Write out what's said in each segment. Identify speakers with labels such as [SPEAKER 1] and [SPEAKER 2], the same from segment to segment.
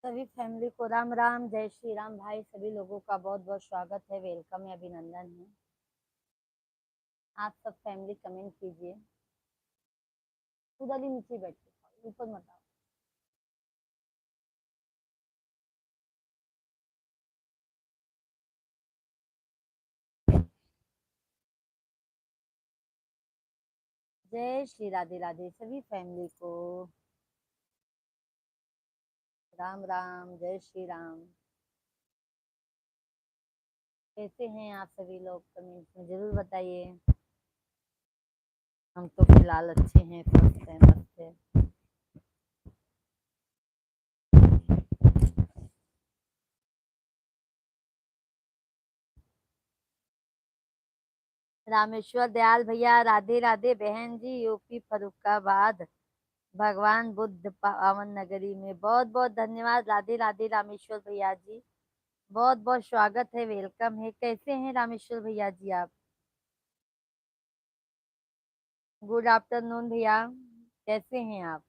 [SPEAKER 1] सभी फैमिली को राम राम, जय श्री राम। भाई सभी लोगों का बहुत बहुत स्वागत है, वेलकम है, अभिनंदन है। आप सब फैमिली कमेंट कीजिए। उधर ही नीचे बैठे, ऊपर मत आओ। जय श्री राधे राधे सभी फैमिली को। राम राम, जय श्री राम। कैसे हैं आप सभी लोग, कमेंट में जरूर बताइए। हम तो फिलहाल अच्छे हैं, स्वस्थ हैं, मस्त है। रामेश्वर दयाल भैया राधे राधे। बहन जी यूपी फरुखाबाद, भगवान बुद्ध पावन नगरी में बहुत बहुत धन्यवाद। राधे राधे रामेश्वर भैया जी, बहुत बहुत स्वागत है, वेलकम है। कैसे हैं रामेश्वर भैया जी आप? गुड आफ्टरनून भैया, कैसे हैं आप?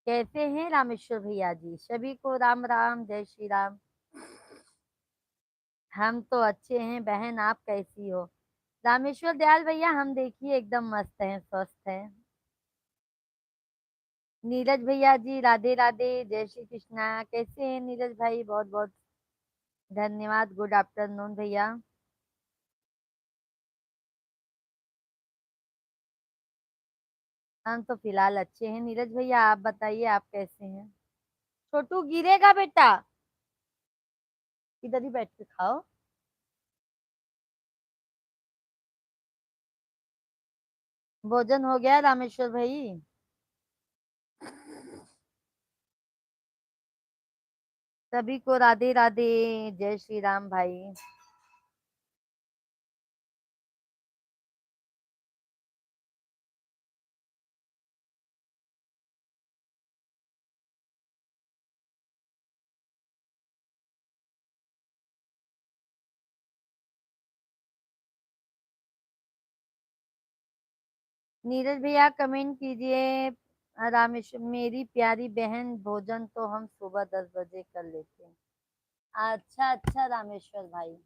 [SPEAKER 1] कैसे हैं रामेश्वर भैया जी? सभी को राम राम, जय श्री राम। हम तो अच्छे हैं बहन, आप कैसी हो? रामेश्वर दयाल भैया हम देखिए एकदम मस्त हैं, स्वस्थ हैं। नीरज भैया जी राधे राधे, जय श्री कृष्णा। कैसे हैं नीरज भाई? बहुत बहुत धन्यवाद। गुड आफ्टरनून भैया। हम तो फिलहाल अच्छे हैं। नीरज भैया आप बताइए, आप कैसे हैं? छोटू गिरेगा बेटा, इधर ही बैठ के खाओ। भोजन हो गया रामेश्वर भाई? सभी को राधे राधे, जय श्री राम भाई। नीरज भैया कमेंट कीजिए। रामेश्वर मेरी प्यारी बहन, भोजन तो हम सुबह 10 बजे कर लेते हैं। अच्छा अच्छा रामेश्वर भाई,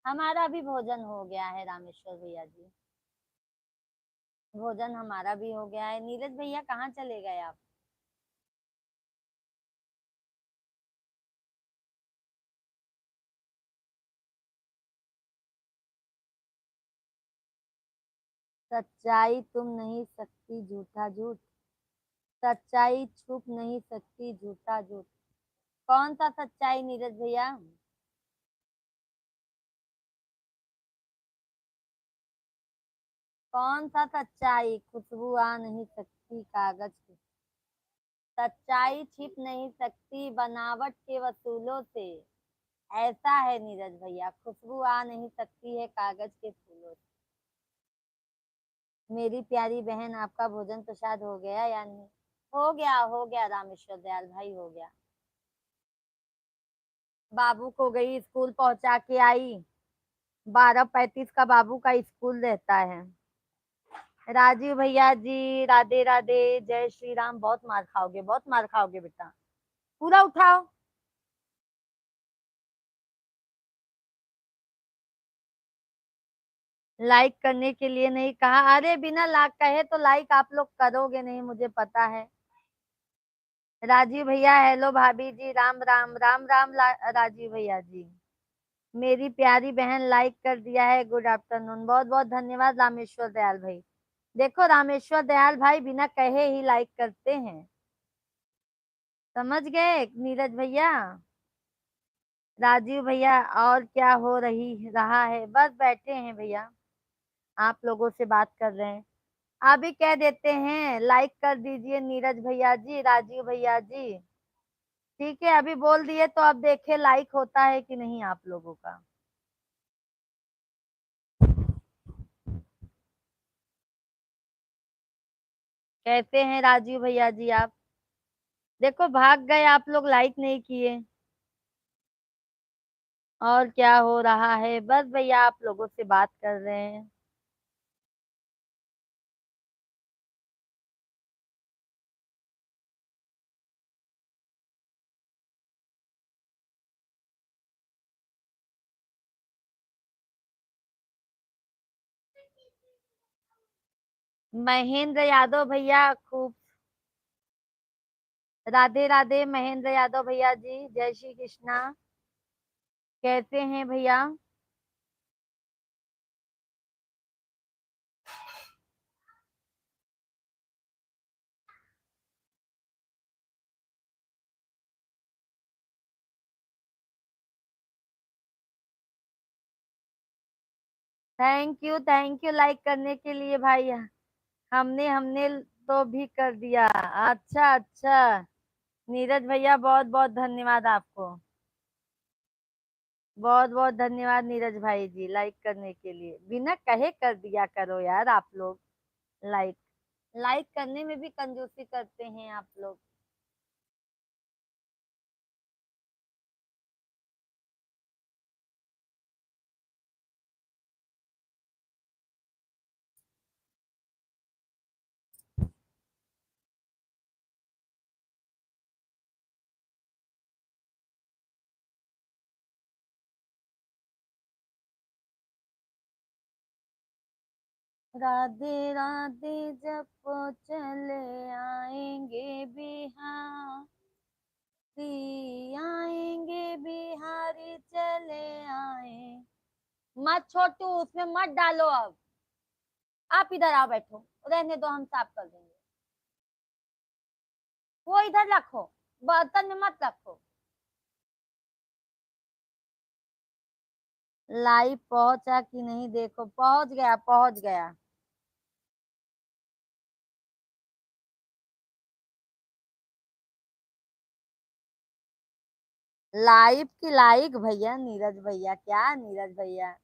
[SPEAKER 1] हमारा भी भोजन हो गया है रामेश्वर भैया जी। भोजन हमारा भी हो गया है। नीरज भैया कहाँ चले गए आप? सच्चाई तुम नहीं सकती झूठा झूठ, सच्चाई छुप नहीं सकती झूठा झूठ। कौन सा सच्चाई नीरज भैया? कौन सा सच्चाई? खुशबू आ नहीं सकती कागज की, सच्चाई छिप नहीं सकती बनावट के वसूलों से। ऐसा है नीरज भैया, खुशबू आ नहीं सकती है कागज के फूलों से। मेरी प्यारी बहन, आपका भोजन प्रसाद हो गया या नहीं? हो गया हो गया रामेश्वर दयाल भाई, हो गया। बाबू को गई स्कूल पहुंचा के आई। 12:35 का बाबू का स्कूल रहता है। राजीव भैया जी राधे राधे, जय श्री राम। बहुत मार खाओगे, बहुत मार खाओगे बेटा, पूरा उठाओ। लाइक करने के लिए नहीं कहा? अरे बिना लाइक कहे तो लाइक आप लोग करोगे नहीं, मुझे पता है। राजीव भैया हेलो भाभी जी, राम राम राम राम। राजीव भैया जी, मेरी प्यारी बहन लाइक कर दिया है। गुड आफ्टरनून, बहुत बहुत धन्यवाद रामेश्वर दयाल भाई। देखो रामेश्वर दयाल भाई बिना कहे ही लाइक करते हैं, समझ गए नीरज भैया? राजीव भैया और क्या हो रही रहा है? बस बैठे हैं भैया, आप लोगों से बात कर रहे हैं। आप भी कह देते हैं लाइक कर दीजिए नीरज भैया जी, राजीव भैया जी। ठीक है, अभी बोल दिए तो अब देखे लाइक होता है कि नहीं आप लोगों का। कहते हैं राजीव भैया जी आप? देखो भाग गए आप लोग, लाइक नहीं किए। और क्या हो रहा है? बस भैया आप लोगों से बात कर रहे हैं। महेंद्र यादव भैया खूब। राधे राधे महेंद्र यादव भैया जी, जय श्री कृष्णा। कैसे हैं भैया? थैंक यू लाइक करने के लिए भाई। हमने हमने तो भी कर दिया। अच्छा अच्छा। नीरज भैया बहुत बहुत धन्यवाद आपको। बहुत बहुत धन्यवाद नीरज भाई जी, लाइक करने के लिए। बिना कहे कर दिया करो यार आप लोग। लाइक लाइक करने में भी कंजूसी करते हैं आप लोग। राधे राधे जब वो चले आएंगे बिहारी, आएंगे बिहारी चले आए। मत छोटू, उसमें मत डालो अब। आप इधर आओ, बैठो। रहने दो, हम साफ कर देंगे। वो इधर रखो, बर्तन में मत रखो। लाइव पहुंचा कि नहीं देखो। पहुंच गया, पहुंच गया। लाइव की लाइक भैया, नीरज भैया। क्या नीरज भैया?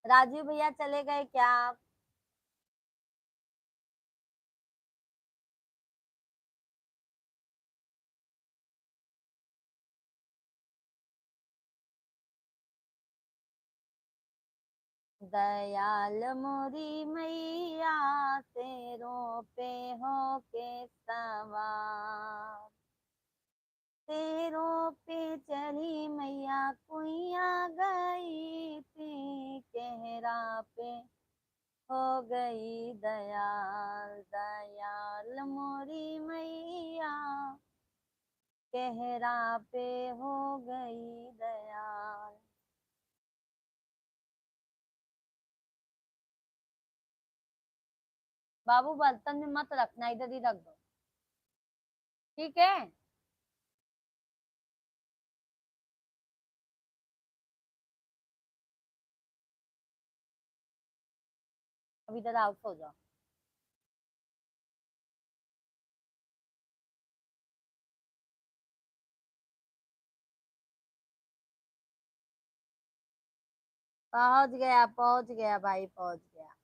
[SPEAKER 1] राजीव भैया चले गए क्या आप? दयाल मोरी मैया तेरों पे हो के सवार, तेरों पे चली मैया कुइया गई थी, कहरा पे हो गई दयाल। दयाल मोरी मैया कहरा पे हो गई दयाल। बाबू बर्तन में मत रखना, इधर ही रख दो। ठीक है। अब इधर आओ, सो जाओ। पहुंच गया भाई, पहुंच गया।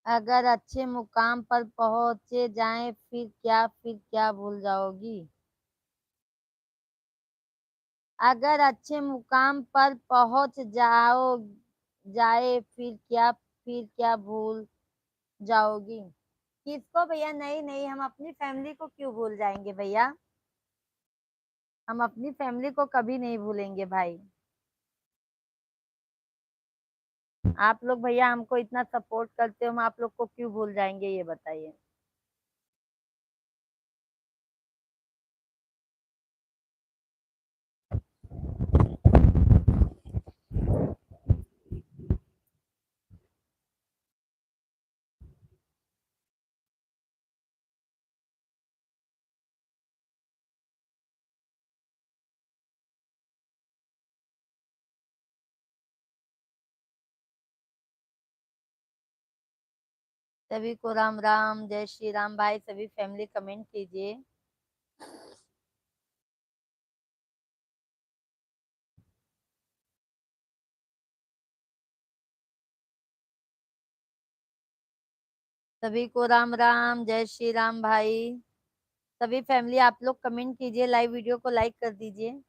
[SPEAKER 1] अगर अच्छे मुकाम पर पहुंचे जाए फिर क्या भूल जाओगी? अगर अच्छे मुकाम पर पहुंच जाओ जाए फिर क्या भूल जाओगी? किसको भैया? नहीं नहीं, हम अपनी फैमिली को क्यों भूल जाएंगे भैया? हम अपनी फैमिली को कभी नहीं भूलेंगे भाई। आप लोग भैया हमको इतना सपोर्ट करते हो, हम आप लोग को क्यों भूल जाएंगे, ये बताइए। सभी को राम राम, जय श्री राम। भाई सभी फैमिली कमेंट कीजिए। सभी को राम राम, जय श्री राम। भाई सभी फैमिली आप लोग कमेंट कीजिए, लाइव वीडियो को लाइक कर दीजिए।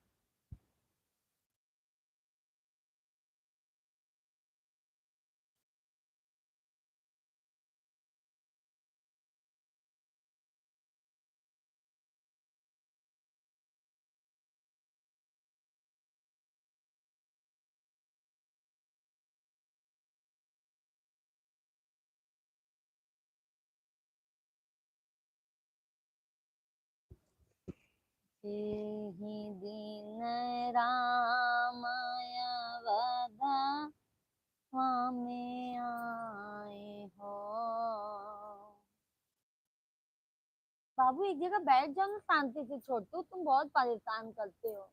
[SPEAKER 1] ही दीन रामाया वधा में आए हो। बाबू एक जगह बैठ जाओ ना शांति से, छोटू तुम बहुत परेशान करते हो।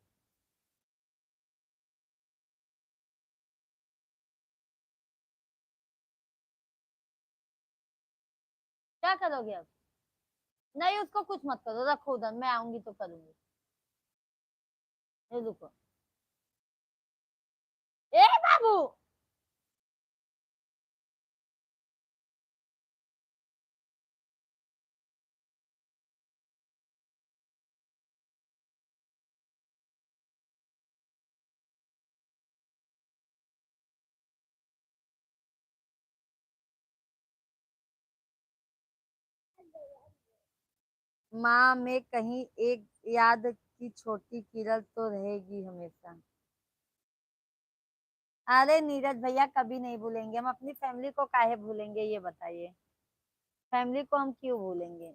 [SPEAKER 1] क्या करोगे अब? नहीं उसको कुछ मत करो, रखो उधर, मैं आऊंगी तो करूंगी। ये रुको। ए बाबू, माँ में कहीं एक याद की छोटी किरण तो रहेगी हमेशा। अरे नीरज भैया कभी नहीं भूलेंगे हम अपनी फैमिली को, काहे भूलेंगे ये बताइए। फैमिली को हम क्यों भूलेंगे?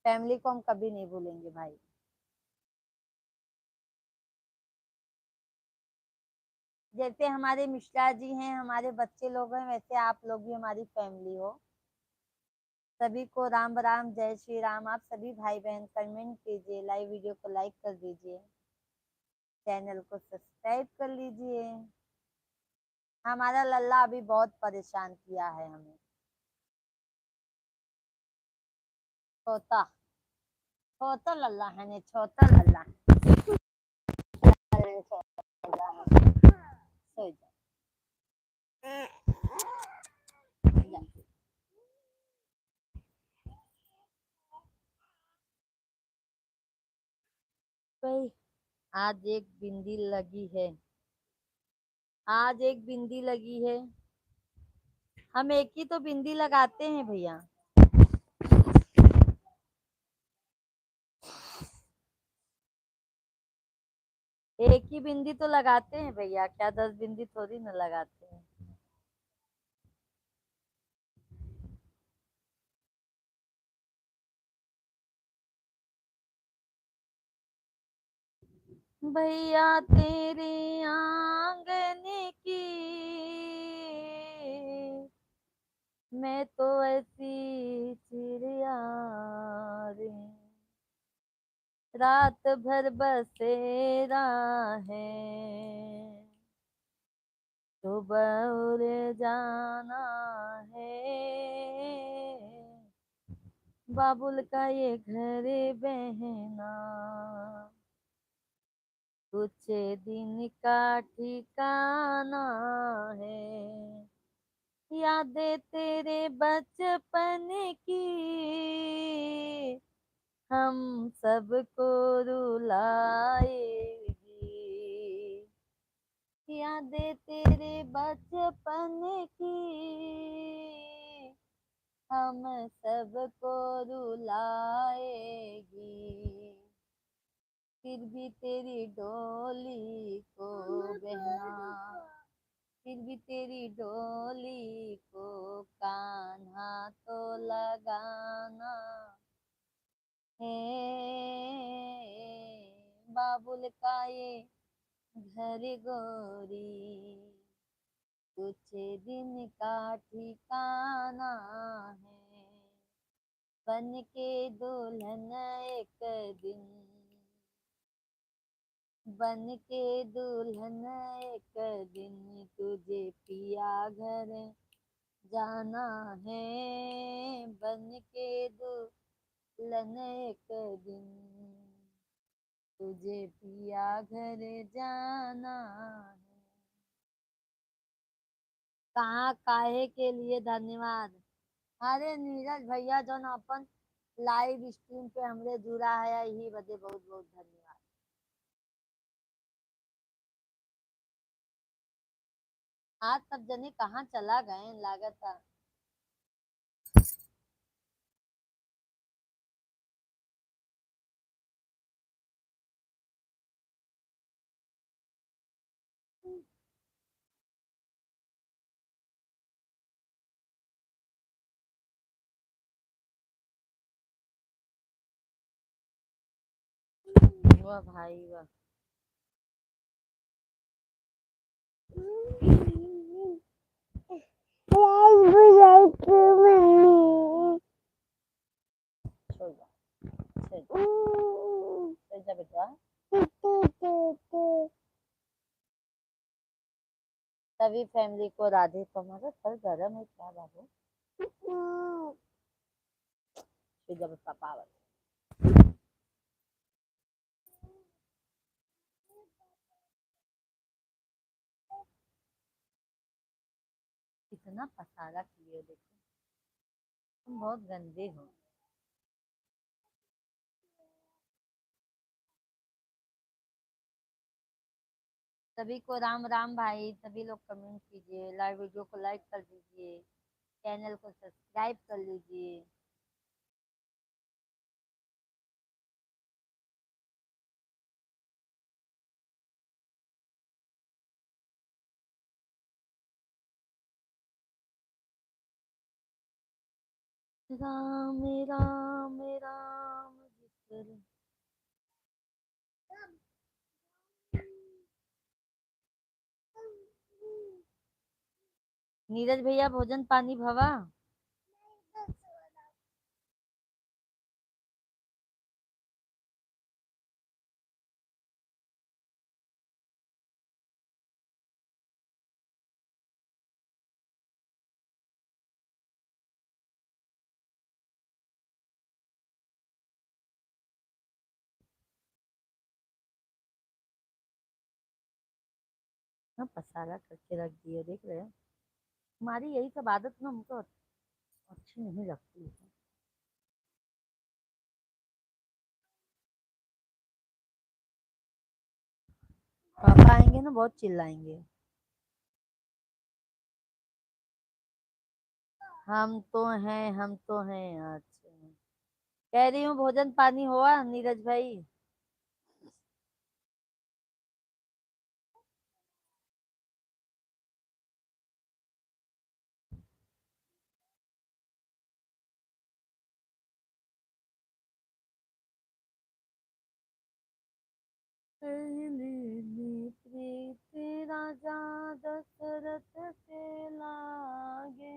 [SPEAKER 1] फैमिली को हम कभी नहीं भूलेंगे भाई। जैसे हमारे मिश्रा जी हैं, हमारे बच्चे लोग हैं, वैसे आप लोग भी हमारी फैमिली हो। सभी को राम राम, जय श्री राम। आप सभी भाई बहन कमेंट कीजिए, लाइव वीडियो को लाइक कर दीजिए, चैनल को सब्सक्राइब कर लीजिए। हमारा लल्ला अभी बहुत परेशान किया है हमें। छोटा छोटा लल्ला है ने, छोटा लल्ला। अरे छोटा लल्ला है। सो जा, जा। भाई आज एक बिंदी लगी है, आज एक बिंदी लगी है। हम एक ही तो बिंदी लगाते हैं भैया। एक ही बिंदी तो लगाते हैं भैया, क्या 10 बिंदी थोड़ी ना लगाते हैं। भैया तेरे आंगन की मैं तो ऐसी चिड़िया रे, रात भर बसेरा है, सुबह उड़ जाना है। बाबुल का ये घर बहना कुछ दिन का ठिकाना है। यादें तेरे बचपन की हम सबको रुलाएगी। यादें तेरे बचपन की हम सबको रुलाएगी। फिर भी तेरी डोली को बहना, फिर भी तेरी डोली को कान्हा तो लगाना है। बाबुल का ये घर गोरी कुछ दिन का ठिकाना है। बन के दुल्हन एक दिन, बन के दुल्हन एक दिन तुझे पिया घर जाना है बन के दुल्हन एक दिन, तुझे पिया घर जाना है। कहाँ काहे के लिए धन्यवाद। अरे नीरज भैया जो न अपन लाइव स्ट्रीम पे हमरे जुड़ा है यही बदे बहुत बहुत धन्यवाद। आज सब जने कहाँ चला गए लागत है। वाह भाई वाह। छोड़ दो, छोड़ जा बेटा। सभी फैमिली को राधे को मगर सर गरम है क्या बाबू। जब पापा आवे। कितना पसारा किए देखो, तुम बहुत गंदे हो। सभी को राम राम भाई। सभी लोग कमेंट कीजिए, लाइव वीडियो को लाइक कर दीजिए, चैनल को सब्सक्राइब कर लीजिए। राम राम राम जिस नीरज भैया भोजन पानी भवा। हाँ पसारा करके रख दिए देख रहे हो। हमारी यही सब आदत ना हमको अच्छी नहीं लगती है। पापा आएंगे ना बहुत चिल्लाएंगे। हम तो हैं, हम तो हैं। अच्छा कह रही हूँ भोजन पानी हुआ नीरज भाई। पहली प्रीत राजा दशरथ से लागे।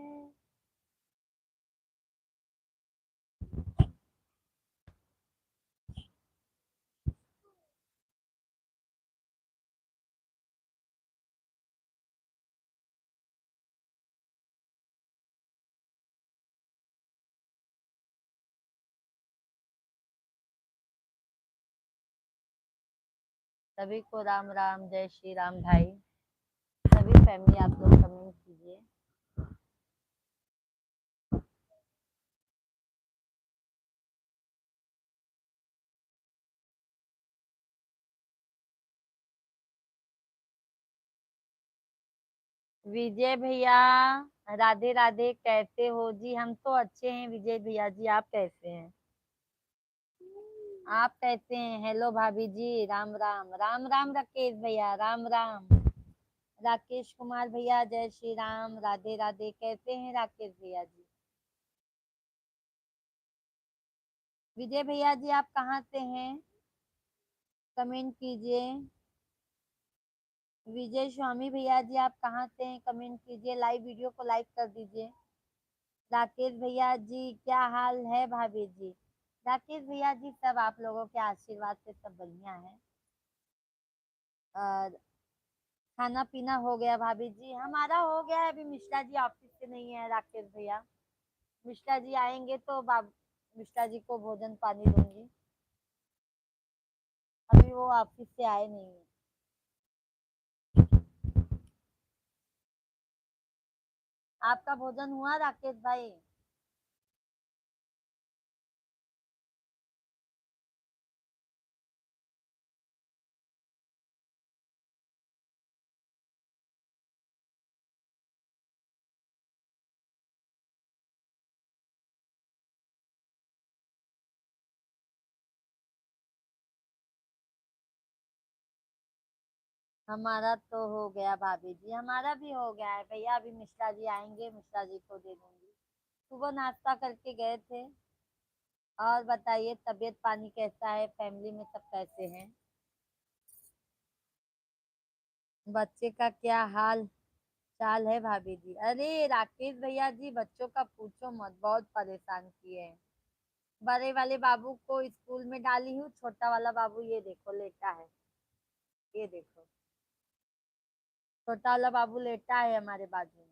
[SPEAKER 1] सभी को राम राम, जय श्री राम भाई। सभी फैमिली आप लोग कमेंट कीजिए। विजय भैया राधे राधे, कैसे हो जी। हम तो अच्छे हैं विजय भैया जी, आप कैसे हैं। आप कैसे हैं। हेलो भाभी जी, राम राम। राम राम राकेश भैया, राम राम। राकेश कुमार भैया जय श्री राम, राधे राधे। कैसे हैं राकेश भैया जी। विजय भैया जी आप कहाँ से हैं, कमेंट कीजिए। विजय स्वामी भैया जी आप कहाँ से हैं, कमेंट कीजिए। लाइव वीडियो को लाइक कर दीजिए। राकेश भैया जी क्या हाल है भाभी जी। राकेश भैया जी सब आप लोगों के आशीर्वाद से सब बढ़िया है। और खाना पीना हो गया भाभी जी, हमारा हो गया है। अभी मिश्रा जी ऑफिस से नहीं है राकेश भैया। मिश्रा जी आएंगे तो मिश्रा जी को भोजन पानी दूंगी। अभी वो ऑफिस से आए नहीं है। आपका भोजन हुआ राकेश भाई? हमारा तो हो गया भाभी जी, हमारा भी हो गया है भैया। अभी मिश्रा जी आएंगे, मिश्रा जी को दे दूंगी। सुबह नाश्ता करके गए थे। और बताइए तबीयत पानी कैसा है, फैमिली में सब कैसे हैं? बच्चे का क्या हाल चाल है भाभी जी? अरे राकेश भैया जी, बच्चों का पूछो मत, बहुत परेशान किए हैं। बड़े वाले बाबू को स्कूल में डाली हूँ, छोटा वाला बाबू ये देखो लेटा है। ये देखो, छोटा वाला बाबू लेटा है हमारे बाजू में।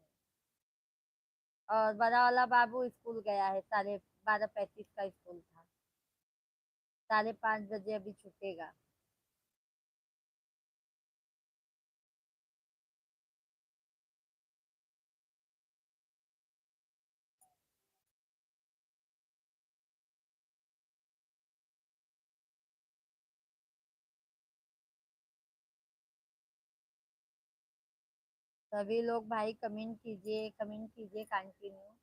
[SPEAKER 1] और बड़ा वाला बाबू स्कूल गया है, 12:35 का स्कूल था। 5:30 बजे अभी छूटेगा। सभी लोग भाई कमेंट कीजिए, कमेंट कीजिए कंटिन्यू।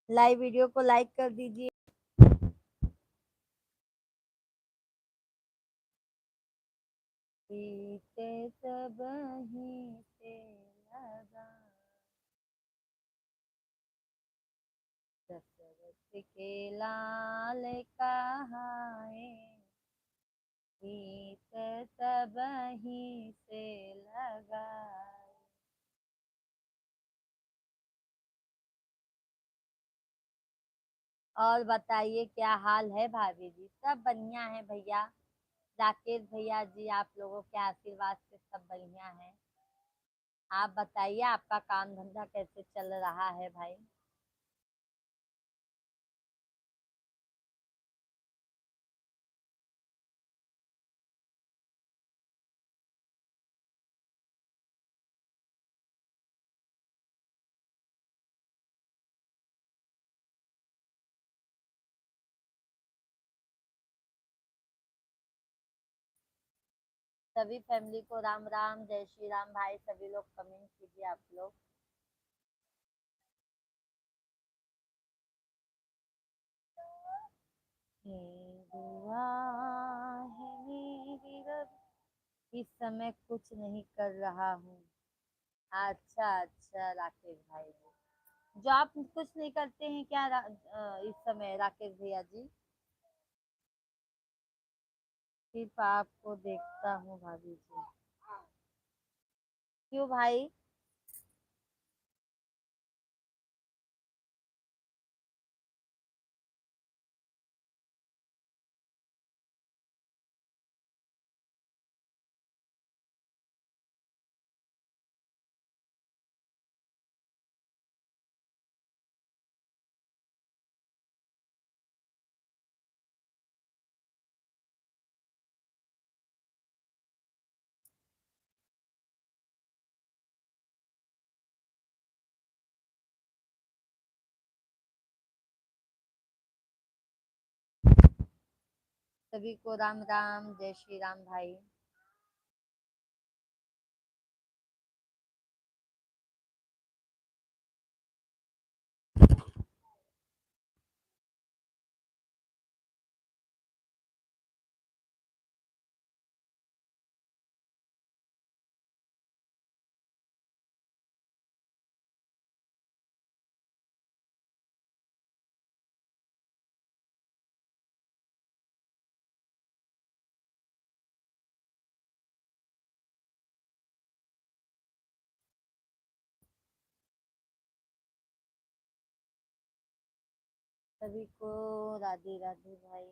[SPEAKER 1] लाइव वीडियो को लाइक कर दीजिए। पीते सब ही से लगा, दशरथ के लाल कहाए, गीत सब ही से लगा। और बताइए क्या हाल है भाभी जी? सब बढ़िया है भैया। राकेश भैया जी, आप लोगों के आशीर्वाद से सब बढ़िया है। आप बताइए आपका काम धंधा कैसे चल रहा है भाई? सभी फैमिली को राम राम, जय श्री राम भाई। सभी लोग कमेंट कीजिए आप लोग। ये दुआ है मेरी रब। इस समय कुछ नहीं कर रहा हूँ। अच्छा अच्छा राकेश भाई जी, जॉब कुछ नहीं करते हैं क्या इस समय राकेश भैया जी? सिर्फ आपको देखता हूँ भाभी जी। क्यों भाई? सभी को राम राम, जय श्री राम भाई। सभी को राधे राधे भाई।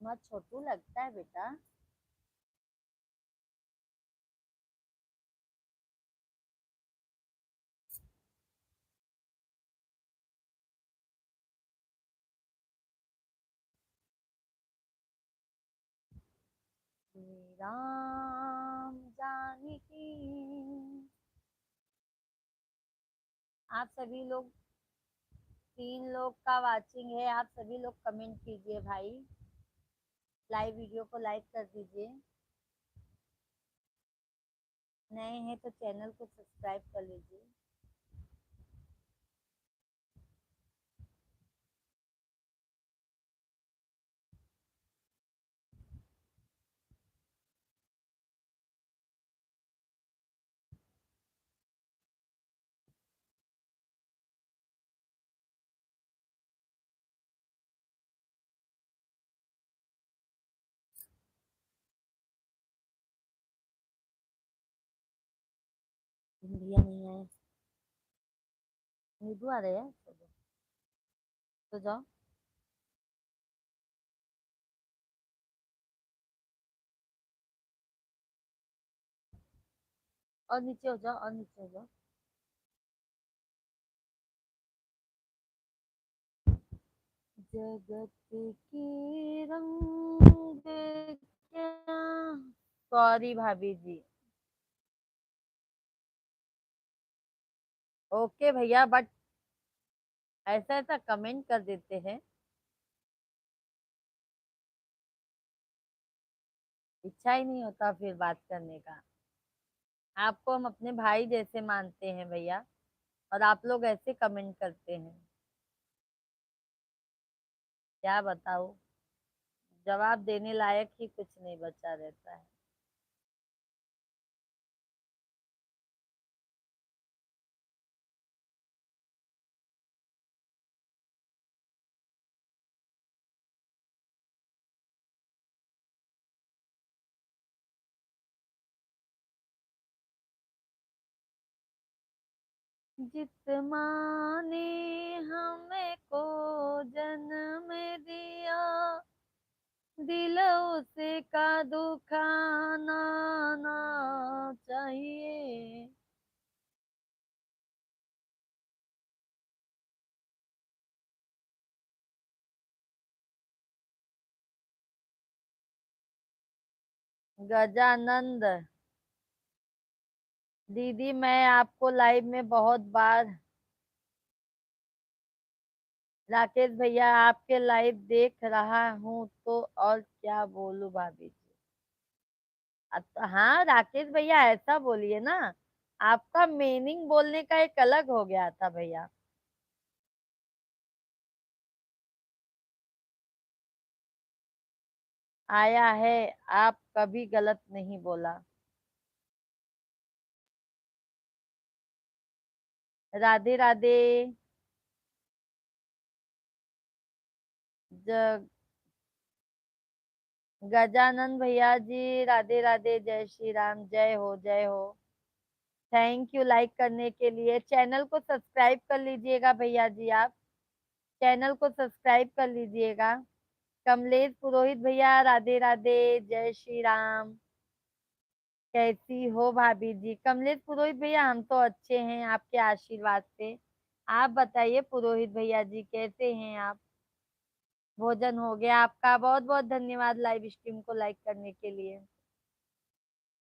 [SPEAKER 1] मत छोटू लगता है बेटा। श्री राम जानकी। आप सभी लोग, 3 लोग का वाचिंग है, आप सभी लोग कमेंट कीजिए भाई, लाइव वीडियो को लाइक कर दीजिए। नए हैं तो चैनल को सब्सक्राइब कर लीजिए। इंडिया नहीं है, नीदू आ रहे हैं तो जाओ। और नीचे हो जाओ, और नीचे हो जाओ। जगत की रंग क्या, सॉरी भाभी जी। ओके भैया, बट ऐसा ऐसा कमेंट कर देते हैं, इच्छा ही नहीं होता फिर बात करने का। आपको हम अपने भाई जैसे मानते हैं भैया, और आप लोग ऐसे कमेंट करते हैं, क्या बताओ। जवाब देने लायक ही कुछ नहीं बचा रहता है। जित माँ ने हमें को जन्म दिया, दिल उसे का दुखाना ना चाहिए। गजानंद दीदी, मैं आपको लाइव में बहुत बार, राकेश भैया आपके लाइव देख रहा हूँ तो और क्या बोलूं भाभी जी। हाँ राकेश भैया, ऐसा बोलिए ना, आपका मीनिंग बोलने का एक अलग हो गया था भैया। आया है, आप कभी गलत नहीं बोला। राधे राधे। ज गजानन भैया जी, राधे राधे, जय श्री राम, जय हो जय हो। थैंक यू लाइक करने के लिए। चैनल को सब्सक्राइब कर लीजिएगा भैया जी, आप चैनल को सब्सक्राइब कर लीजिएगा। कमलेश पुरोहित भैया, राधे राधे, जय श्री राम। कैसी हो भाभी जी? कमलेश पुरोहित भैया, हम तो अच्छे हैं आपके आशीर्वाद से। आप बताइए पुरोहित भैया जी, कैसे हैं आप? भोजन हो गया आपका? बहुत बहुत धन्यवाद लाइव स्ट्रीम को लाइक करने के लिए।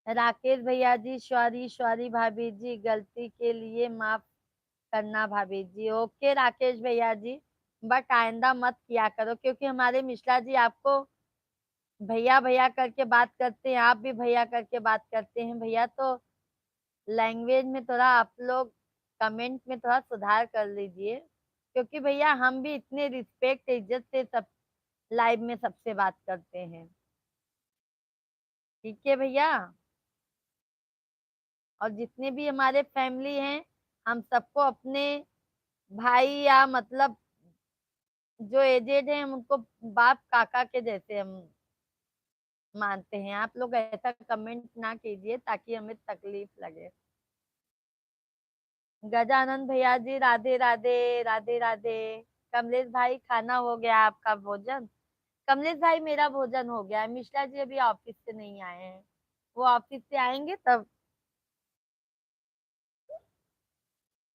[SPEAKER 1] राकेश भैया जी, सॉरी सॉरी भाभी जी, गलती के लिए माफ करना भाभी जी। ओके राकेश भैया जी, बट आइंदा मत किया करो, क्योंकि हमारे मिश्रा जी आपको भैया भैया करके बात करते हैं, आप भी भैया करके बात करते हैं भैया, तो लैंग्वेज में थोड़ा आप लोग कमेंट में थोड़ा सुधार कर लीजिए, क्योंकि भैया हम भी इतने रिस्पेक्ट इज्जत से सब लाइव में सबसे बात करते हैं। ठीक है भैया। और जितने भी हमारे फैमिली हैं, हम सबको अपने भाई, या मतलब जो एजेड है, हम उनको बाप काका के जैसे हम मानते हैं। आप लोग ऐसा कमेंट ना कीजिए ताकि हमें तकलीफ लगे। गजानंद भैया जी, राधे राधे, राधे राधे। कमलेश भाई, खाना हो गया आपका भोजन? कमलेश भाई मेरा भोजन हो गया है, मिश्रा जी अभी ऑफिस से नहीं आए हैं, वो ऑफिस से आएंगे तब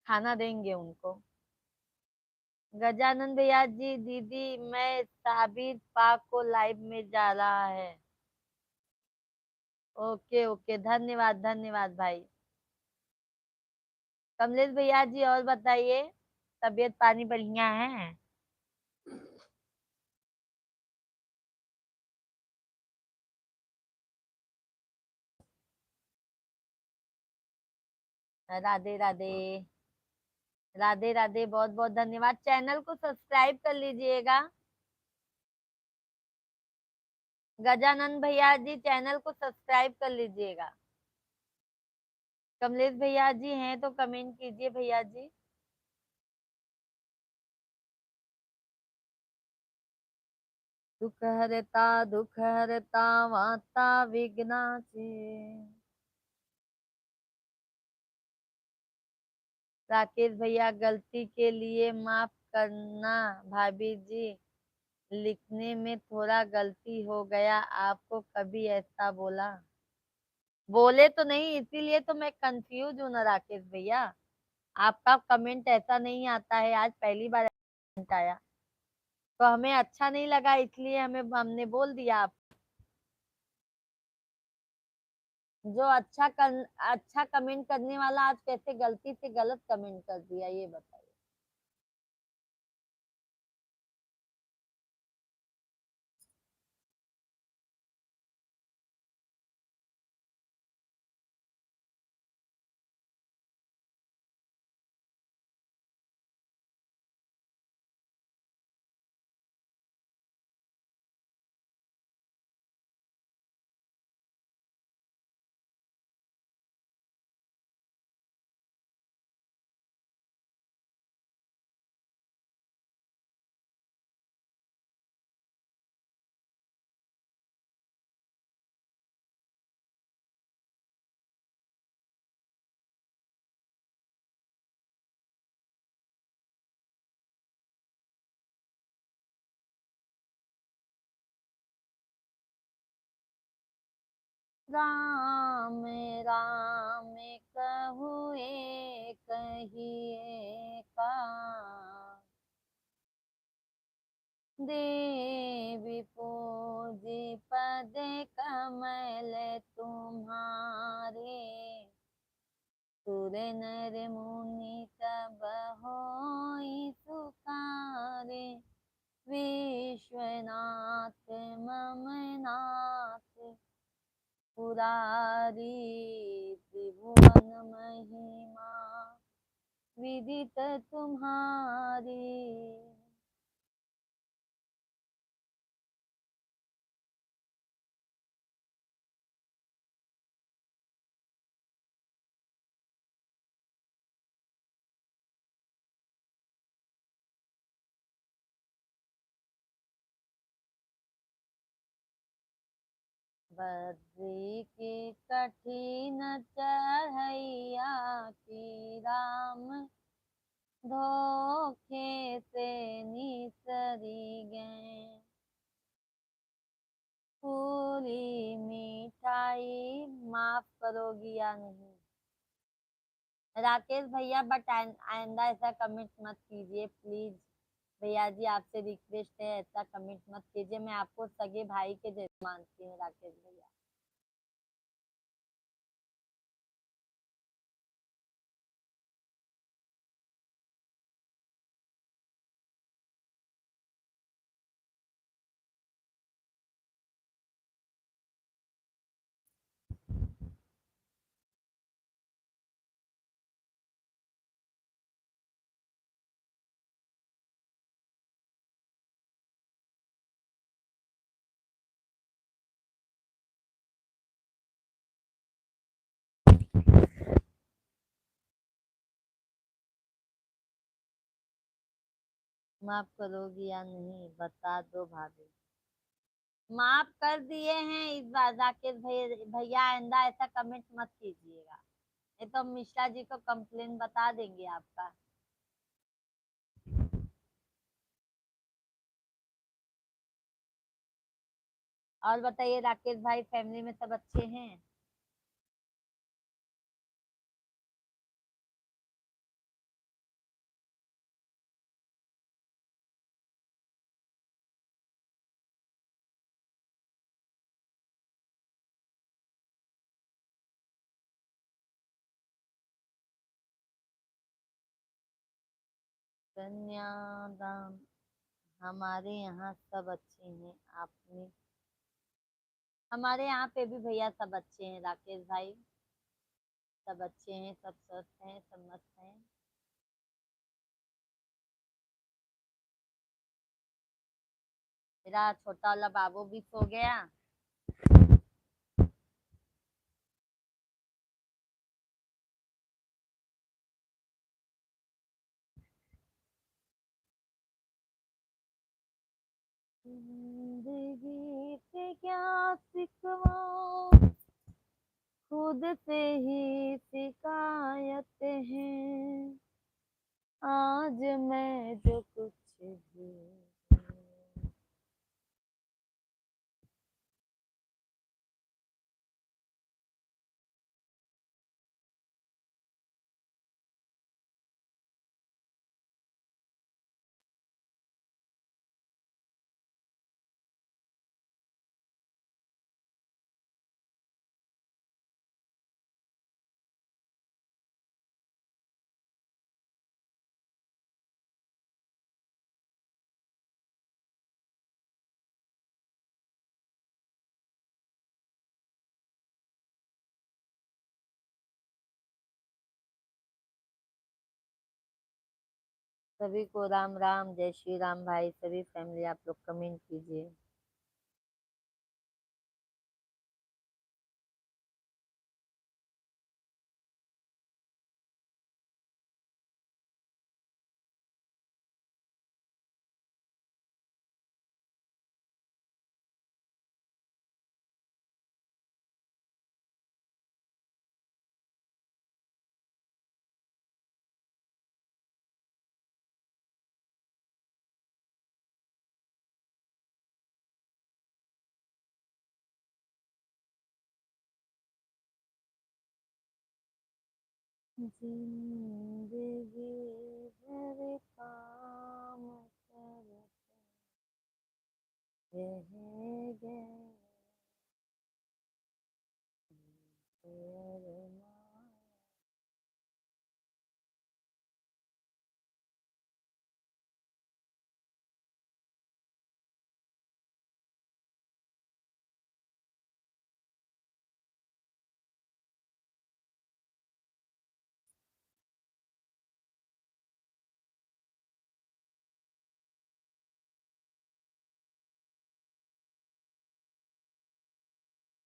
[SPEAKER 1] खाना देंगे उनको। गजानन भैया जी, दीदी मैं साबिर पाक को लाइव में जा रहा है। ओके ओके, धन्यवाद धन्यवाद भाई। कमलेश भैया जी और बताइए, तबीयत पानी बढ़िया है? राधे राधे। राधे राधे, बहुत बहुत धन्यवाद। चैनल को सब्सक्राइब कर लीजिएगा। गजानन भैया जी चैनल को सब्सक्राइब कर लीजिएगा। कमलेश भैया जी हैं तो कमेंट कीजिए भैया जी। दुख हरता वाता विघ्नाचे। राकेश भैया, गलती के लिए माफ करना भाभी जी, लिखने में थोड़ा गलती हो गया, आपको कभी ऐसा बोला? बोले तो नहीं, इसीलिए तो मैं कंफ्यूज हूं ना राकेश भैया। आपका कमेंट ऐसा नहीं आता है, आज पहली बार कमेंट आया, तो हमें अच्छा नहीं लगा, इसलिए हमें हमने बोल दिया। आप जो अच्छा कमेंट करने वाला आज कैसे गलती से गलत कमेंट कर दिया, ये बताइए। राम राम कहुए कहिए का, देवी पूजी पद कमल तुम्हारे, सुर नर मुनि सब होई सुखारे, विश्वनाथ मम नाथ, पुरारी त्रिभुवन महिमा, विदित तुम्हारी। बद्री की कठिन चढ़ैया की राम, धोखे से निसरी गए, पूरी मिठाई। माफ करोगी या नहीं राकेश भैया? बट आइंदा ऐसा कमेंट मत कीजिए प्लीज। भैया जी आपसे रिक्वेस्ट है, ऐसा कमेंट मत कीजिए, मैं आपको सगे भाई के जैसे मानती हूँ राकेश भैया। माफ करोगी या नहीं, बता दो भाभी। माफ कर दिए हैं इस बार राकेश भैया, आइंदा ऐसा कमेंट मत कीजिएगा, नहीं तो मिश्रा जी को कंप्लेन बता देंगे आपका। और बताइए राकेश भाई, फैमिली में सब अच्छे हैं? कन्यादान, हमारे यहाँ सब अच्छे हैं। आपने, हमारे यहाँ पे भी भैया सब अच्छे हैं राकेश भाई। सब अच्छे हैं, सब स्वस्थ हैं, सब मस्त हैं। मेरा छोटा वाला बाबू भी सो गया। जिंदगी से क्या सिखवा, खुद से ही शिकायत है। आज मैं जो कुछ भी हूँ। सभी को राम राम, जय श्री राम भाई। सभी फैमिली आप लोग कमेंट कीजिए। जिंदगी भर काम करते रह गए अरमान।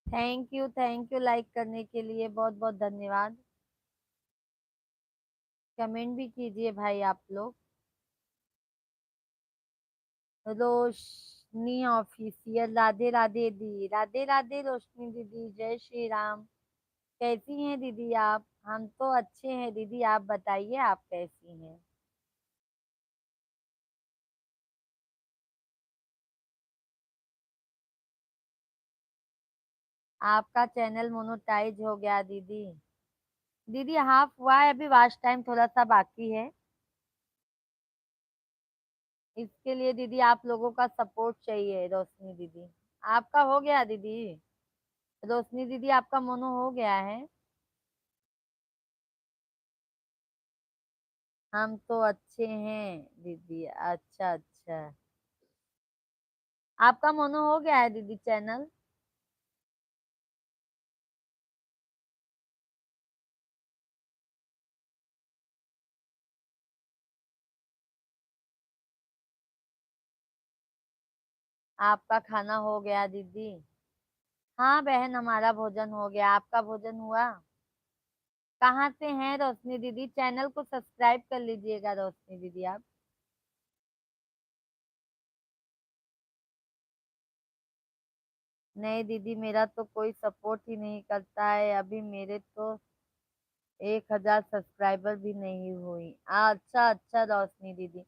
[SPEAKER 1] थैंक यू लाइक करने के लिए, बहुत बहुत धन्यवाद। कमेंट भी कीजिए भाई आप लोग। रोशनी ऑफिशियल, राधे राधे दी, राधे राधे रोशनी दीदी, जय श्री राम। कैसी हैं दीदी आप? हम तो अच्छे हैं दीदी, आप बताइए आप कैसी हैं? आपका चैनल मोनोटाइज हो गया दीदी? दीदी हाफ हुआ है, अभी वाच टाइम थोड़ा सा बाकी है। इसके लिए दीदी आप लोगों का सपोर्ट चाहिए रोशनी दीदी। आपका हो गया दीदी? रोशनी दीदी आपका मोनो हो गया है? हम तो अच्छे हैं दीदी। अच्छा अच्छा, आपका मोनो हो गया है दीदी चैनल? आपका खाना हो गया दीदी? हाँ बहन, हमारा भोजन हो गया। आपका भोजन हुआ? कहाँ से हैं रोशनी दीदी? चैनल को सब्सक्राइब कर लीजिएगा रोशनी दीदी आप। नहीं दीदी, मेरा तो कोई सपोर्ट ही नहीं करता है। अभी मेरे तो 1,000 सब्सक्राइबर भी नहीं हुई। अच्छा अच्छा रोशनी दीदी,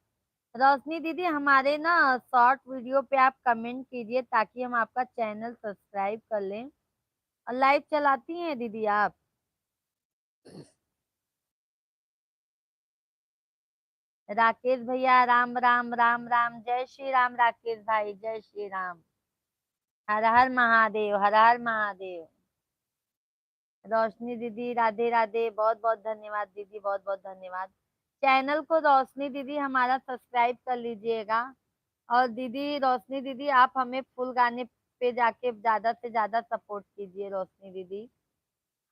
[SPEAKER 1] रोशनी दीदी हमारे ना शॉर्ट वीडियो पे आप कमेंट कीजिए ताकि हम आपका चैनल सब्सक्राइब कर लें। और लाइव चलाती हैं दीदी आप? राकेश भैया राम राम राम राम, जय श्री राम राकेश भाई, जय श्री राम। हर हर महादेव, हर हर महादेव। रोशनी दीदी राधे राधे, बहुत बहुत धन्यवाद दीदी, बहुत बहुत धन्यवाद। चैनल को रोशनी दीदी हमारा सब्सक्राइब कर लीजिएगा। और दीदी रोशनी दीदी आप हमें फुल गाने पे जाके ज्यादा से ज्यादा सपोर्ट कीजिए रोशनी दीदी।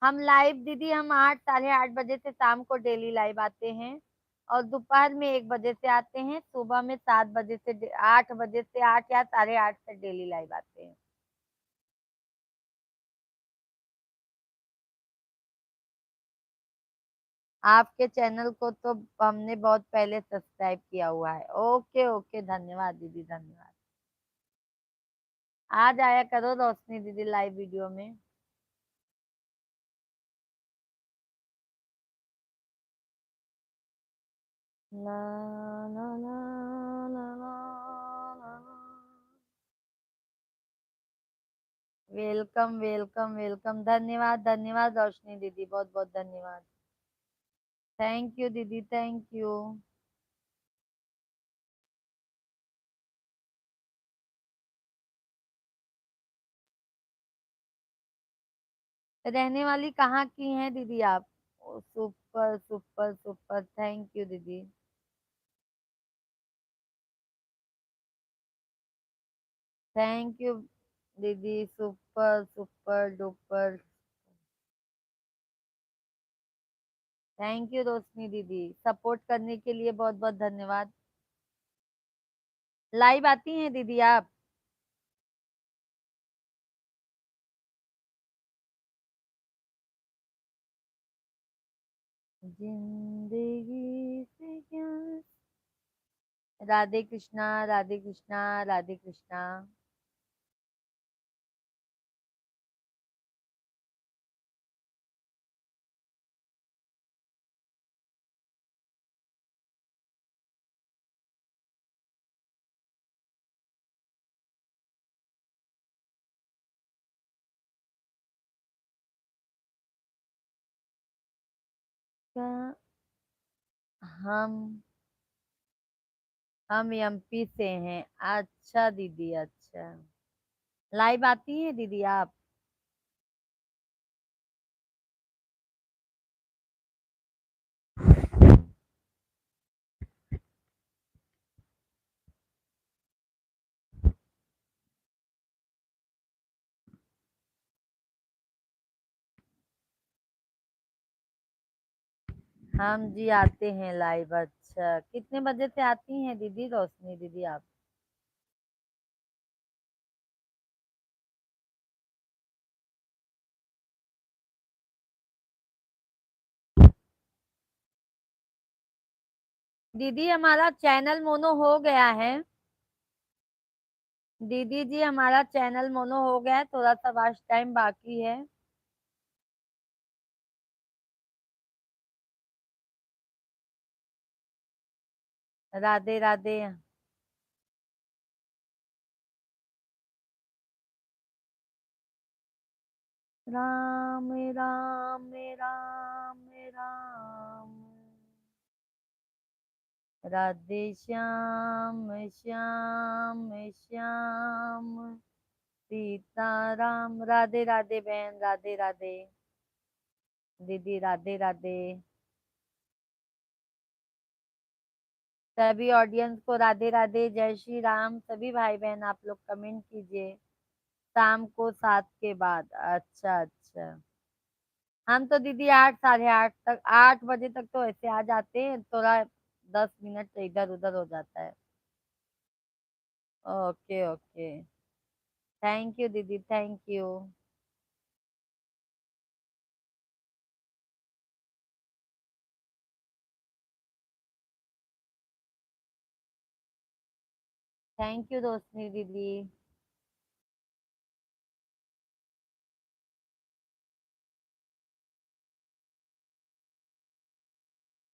[SPEAKER 1] हम लाइव दीदी हम 8 साढ़े 8 बजे से शाम को डेली लाइव आते हैं। और दोपहर में 1 बजे से आते हैं, सुबह में 7 बजे से 8 बजे से 8 या साढ़े 8 तक डेली लाइव आते हैं। आपके चैनल को तो हमने बहुत पहले सब्सक्राइब किया हुआ है। ओके ओके, धन्यवाद दीदी, धन्यवाद। आ जाया करो रोशनी दीदी लाइव वीडियो में। ला ला ला ला ला ला ला। वेलकम वेलकम वेलकम, धन्यवाद धन्यवाद रोशनी दीदी, बहुत बहुत धन्यवाद। थैंक यू दीदी, थैंक यू। रहने वाली कहाँ की हैं दीदी आप? ओ, super super super, thank you दीदी। थैंक यू दीदी, super super duper. Thank you Roshni दीदी, सपोर्ट करने के लिए बहुत बहुत धन्यवाद। लाइव आती हैं दीदी आप? जिंदगी से क्या। राधे कृष्णा राधे कृष्णा राधे कृष्णा। क्या- हम हम एमपी से हैं। अच्छा दीदी, अच्छा। लाइव आती हैं दीदी आप? हम जी आते हैं लाइव। अच्छा, कितने बजे से आती हैं दीदी रोशनी दीदी आप? दीदी हमारा चैनल मोनो हो गया है। दीदी जी हमारा चैनल मोनो हो गया है, थोड़ा सा वॉच टाइम बाकी है। राधे राधे। राम राम राम राम। राधे श्याम श्याम श्याम। सीता राम। राधे राधे बहन, राधे राधे। दीदी राधे राधे। सभी ऑडियंस को राधे राधे, जय श्री राम। सभी भाई बहन आप लोग कमेंट कीजिए। शाम को 7 के बाद, अच्छा अच्छा। हम तो दीदी 8 साढ़े 8 तक, 8 बजे तक तो ऐसे आ जाते हैं, थोड़ा 10 मिनट इधर उधर हो जाता है। Okay okay. थैंक यू दीदी, thank you. Thank you Roshni दीदी।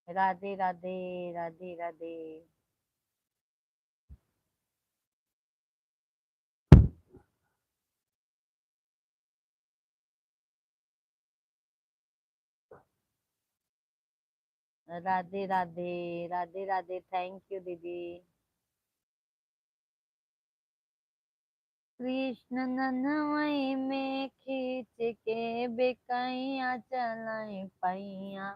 [SPEAKER 1] राधे राधे, राधे राधे। राधे राधे राधे राधे, थैंक यू दीदी। कृष्ण ननवई में खींच के बेकैया चलाई पैया,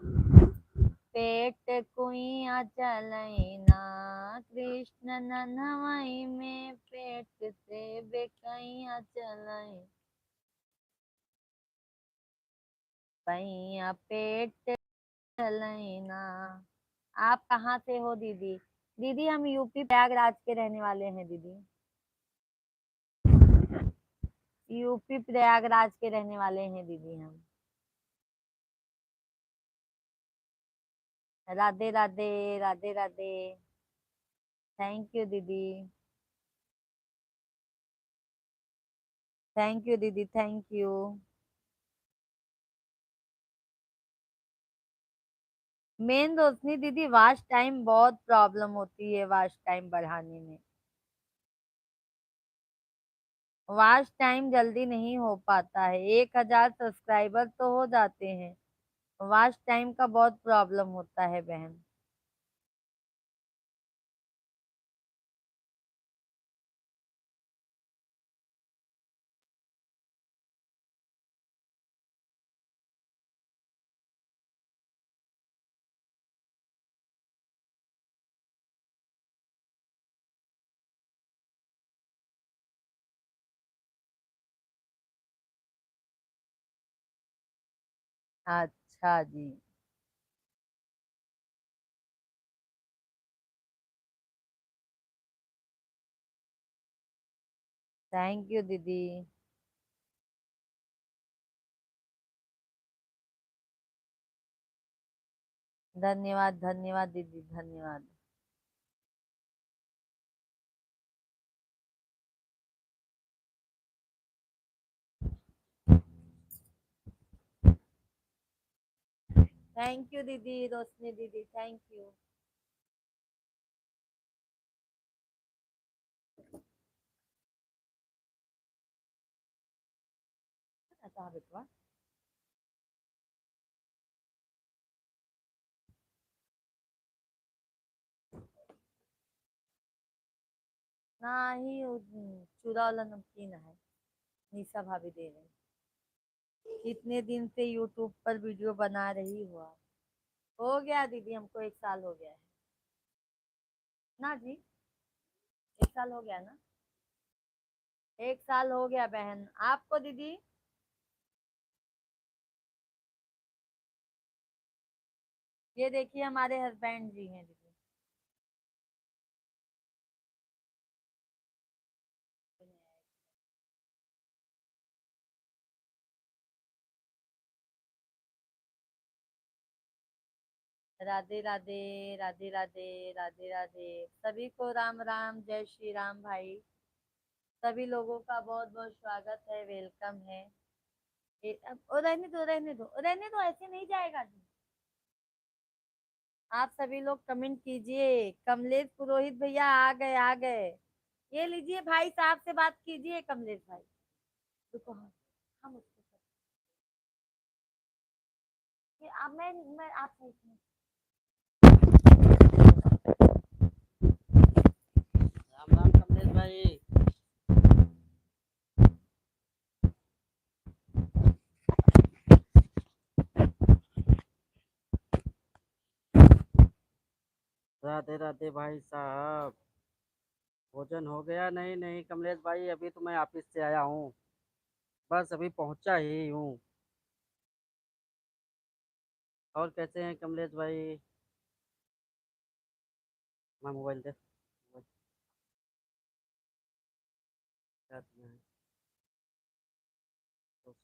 [SPEAKER 1] पेट कुइया चलाई ना। कृष्ण ननवई में पेट से बेकैया चलाई पैया, पेट चलाई ना। आप कहाँ से हो दीदी? दीदी हम यूपी प्रयागराज के रहने वाले हैं दीदी। यूपी प्रयागराज के रहने वाले हैं दीदी हम। राधे राधे राधे राधे, थैंक यू दीदी। थैंक यू दीदी, थैंक यू। मेन रोशनी दीदी वॉच टाइम बहुत प्रॉब्लम होती है, वॉच टाइम बढ़ाने में। वॉच टाइम जल्दी नहीं हो पाता है, 1,000 सब्सक्राइबर तो हो जाते हैं, वॉच टाइम का बहुत प्रॉब्लम होता है बहन। अच्छा जी, थैंक यू दीदी। धन्यवाद धन्यवाद दीदी, धन्यवाद। थैंक यू दीदी, रोशनी दीदी, थैंक यू। अच्छा बेटवा, ना ही चूड़ा वाला नमकीन है, निशा भाभी दे रही। कितने दिन से यूट्यूब पर वीडियो बना रही हो आप? हो गया दीदी, हमको 1 साल हो गया है ना जी। 1 साल हो गया ना। 1 साल हो गया बहन, आपको दीदी? ये देखिए हमारे हस्बैंड जी हैं दीदी। राधे राधे राधे राधे राधे राधे, सभी को राम राम, जय श्री राम भाई। सभी लोगों का बहुत बहुत स्वागत है, वेलकम है। ओ रहने दो रहने दो रहने दो, ऐसे नहीं जाएगा जी। आप सभी लोग कमेंट कीजिए। कमलेश पुरोहित भैया आ गए आ गए। ये लीजिए भाई साहब से बात कीजिए कमलेश भाई। रुको हम उसको ये अब मैं आप सही से।
[SPEAKER 2] राम राम कमलेश भाई। राधे राधे भाई साहब। भोजन हो गया? नहीं नहीं कमलेश भाई, अभी तो मैं ऑफिस से आया हूँ, बस अभी पहुँचा ही हूँ। और कैसे हैं कमलेश भाई? मैं मोबाइल दे मोबाइल जाती हैं। तो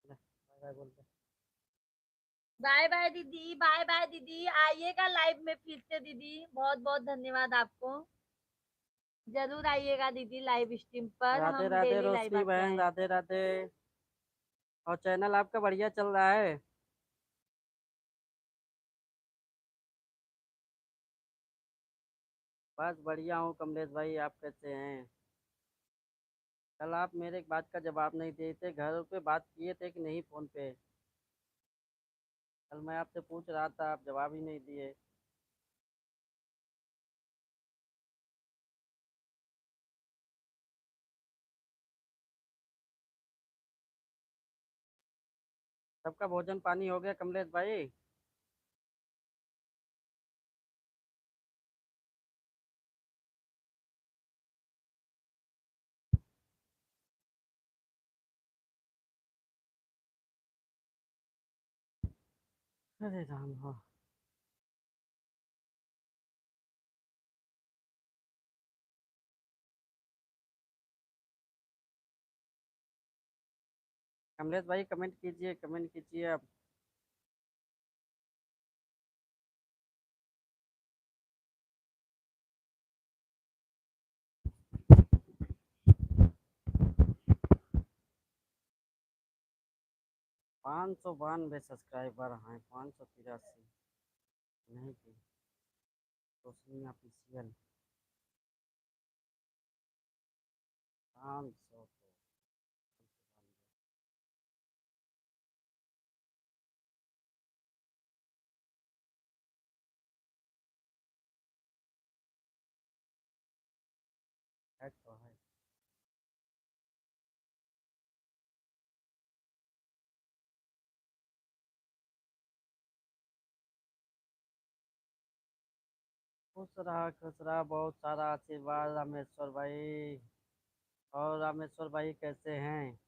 [SPEAKER 2] ले, बाय बाय बोल दे।
[SPEAKER 1] बाय बाय दीदी, बाय बाय दीदी, आइएगा लाइव में फिर से दीदी, बहुत बहुत धन्यवाद आपको। जरूर आइएगा दीदी लाइव स्ट्रीम पर,
[SPEAKER 2] राधे
[SPEAKER 1] हम
[SPEAKER 2] राधे
[SPEAKER 1] डेली लाइव
[SPEAKER 2] रोशनी
[SPEAKER 1] आते
[SPEAKER 2] बहन,
[SPEAKER 1] हैं।
[SPEAKER 2] राधे राधे। और चैनल आपका बढ़िया चल रहा है? बस बढ़िया हूँ कमलेश भाई, आप कैसे हैं? कल आप मेरे एक बात का जवाब नहीं दिए थे, घर पे बात किए थे कि नहीं फोन पे? कल मैं आपसे पूछ रहा था, आप जवाब ही नहीं दिए। सबका भोजन पानी हो गया कमलेश भाई? अरे राम हो। कमलेश भाई कमेंट कीजिए, कमेंट कीजिए आप। पाँच सौ बानवे सब्सक्राइबर हैं, 583 नहीं थी। रोशनी ऑफिशियल 500 तो है तो है। खुश रहा, बहुत सारा आशीर्वाद रामेश्वर भाई। और रामेश्वर भाई कैसे हैं?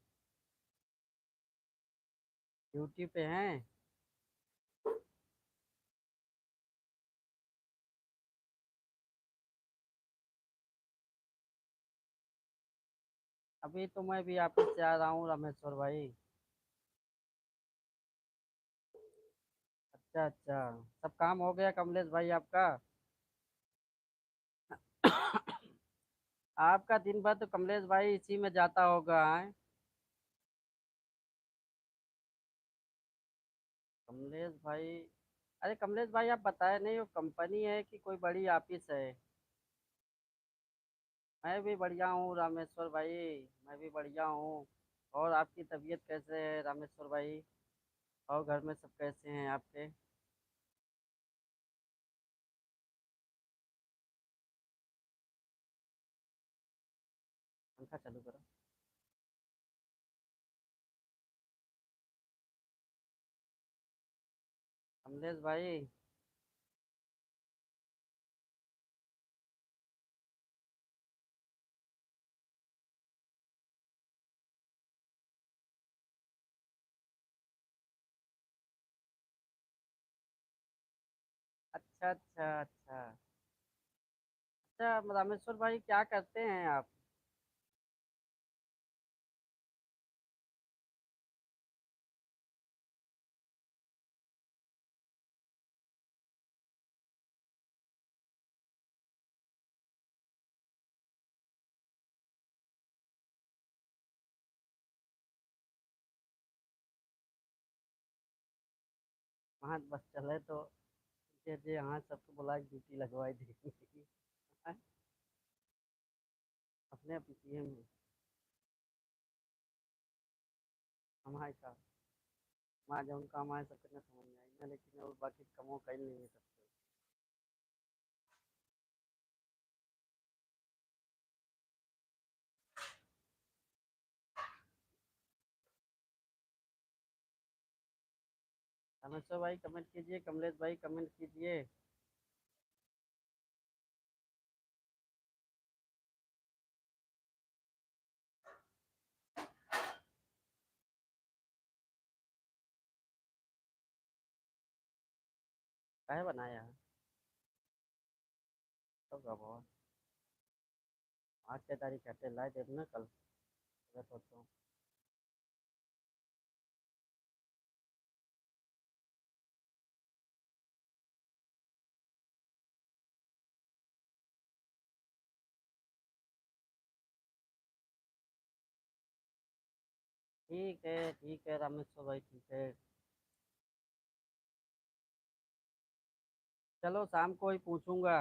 [SPEAKER 2] ड्यूटी पे हैं? अभी तो मैं भी ऑफिस से आ रहा हूँ रामेश्वर भाई। अच्छा अच्छा, सब काम हो गया कमलेश भाई आपका? आपका दिन भर तो कमलेश भाई इसी में जाता होगा है? कमलेश भाई, अरे कमलेश भाई आप बताए नहीं, वो कंपनी है कि कोई बड़ी ऑफिस है? मैं भी बढ़िया हूँ रामेश्वर भाई, मैं भी बढ़िया हूँ। और आपकी तबीयत कैसे है रामेश्वर भाई? और घर में सब कैसे हैं आपके? पंखा चालू करो। कमलेश भाई, अच्छा अच्छा अच्छा। अच्छा रामेश्वर भाई क्या करते हैं आप? वहाँ बस चले तो जे जे यहाँ सबको बुला के ड्यूटी लगवाई दी। अपने पीछे में हमारे का वहाँ जौन काम आए सबके न समझ में आई ना, लेकिन और बाकी कमो कहीं नहीं है सबसे। रामेश्वर भाई कमेंट कीजिए, कमलेश भाई कमेंट कीजिए। काहे बनाया है? तो कब हो? आज क्या तारीख है? लाई देव ना कल, मैं सोचता हूँ। ठीक है रामेश्वर भाई, ठीक है। चलो शाम को ही पूछूंगा।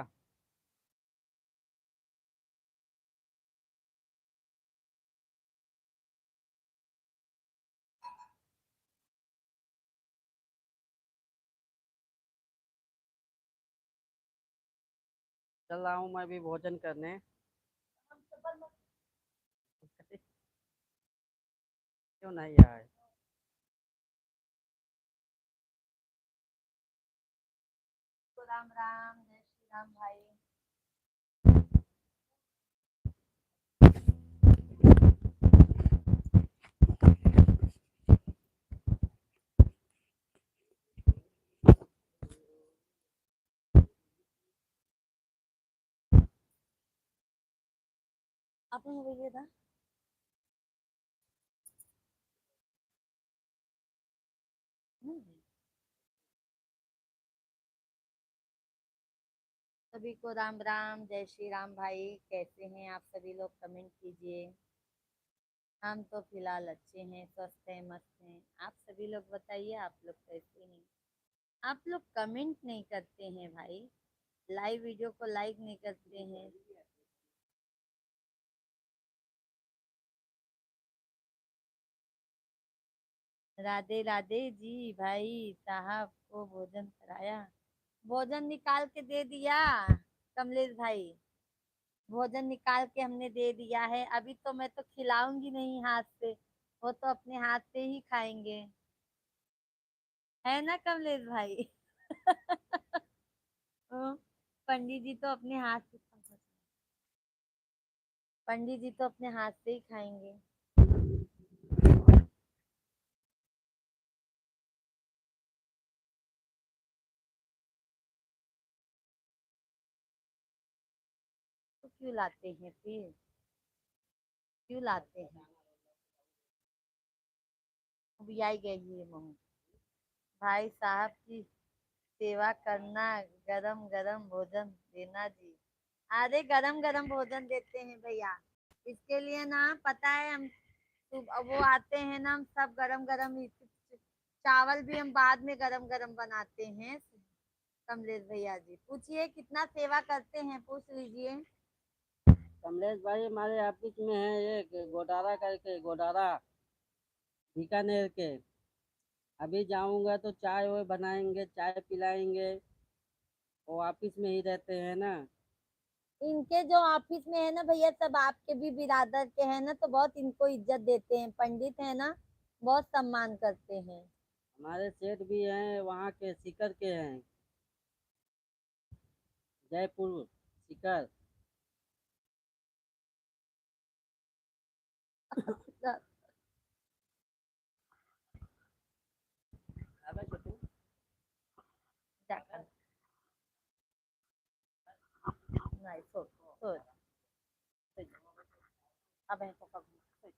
[SPEAKER 2] चल रहा हूँ मैं भी भोजन करने। क्यों नहीं आए?
[SPEAKER 1] तो राम राम, जय श्री राम भाई। आपने मोबाइल लिया था? नहीं। सभी को राम राम, जय श्री राम भाई। कैसे हैं आप सभी लोग? कमेंट कीजिए। हम तो फिलहाल अच्छे हैं, स्वस्थ हैं, मस्त हैं। आप सभी लोग बताइए, आप लोग कैसे हैं? आप लोग कमेंट नहीं करते हैं भाई, लाइव वीडियो को लाइक नहीं करते हैं। राधे राधे जी भाई साहब को भोजन कराया। भोजन निकाल के दे दिया कमलेश भाई। भोजन निकाल के हमने दे दिया है। अभी तो मैं तो खिलाऊंगी नहीं हाथ से, वो तो अपने हाथ से ही खाएंगे। है ना कमलेश भाई? पंडित जी तो अपने हाथ से, पंडित जी तो अपने हाथ से ही खाएंगे। तो क्यों लाते हैं फिर? क्यों लाते हैं? अभी आई गई है महू। भाई साहब की सेवा करना, गरम गरम भोजन देना जी। अरे गरम गरम भोजन देते हैं भैया। इसके लिए ना पता है, हम वो आते हैं ना, हम सब गरम गरम ही, चावल भी हम बाद में गरम गरम बनाते हैं। कमलेश भैया जी पूछिए कितना सेवा करते हैं, पूछ लीजिए।
[SPEAKER 2] कमलेश भाई हमारे ऑफिस में है एक गोडारा करके, गोडारा बीकानेर के। अभी जाऊंगा तो चाय वो बनाएंगे, चाय पिलाएंगे। वो ऑफिस में ही रहते हैं ना।
[SPEAKER 1] इनके जो ऑफिस में है ना भैया, सब आपके भी बिरादर के हैं ना, तो बहुत इनको इज्जत देते हैं। पंडित है ना, बहुत सम्मान करते हैं।
[SPEAKER 2] हमारे सेठ भी हैं वहाँ के, सीकर के हैं, जयपुर सीकर। अबे छोटू,
[SPEAKER 1] नहीं सोच सोच सोच। अब है तो कब सोच।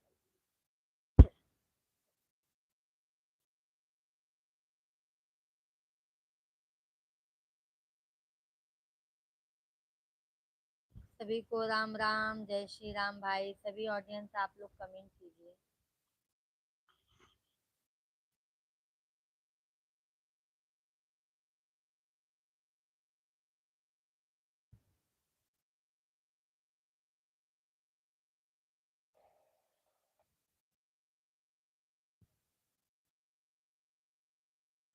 [SPEAKER 1] सभी को राम राम, जय श्री राम भाई। सभी ऑडियंस आप लोग कमेंट कीजिए।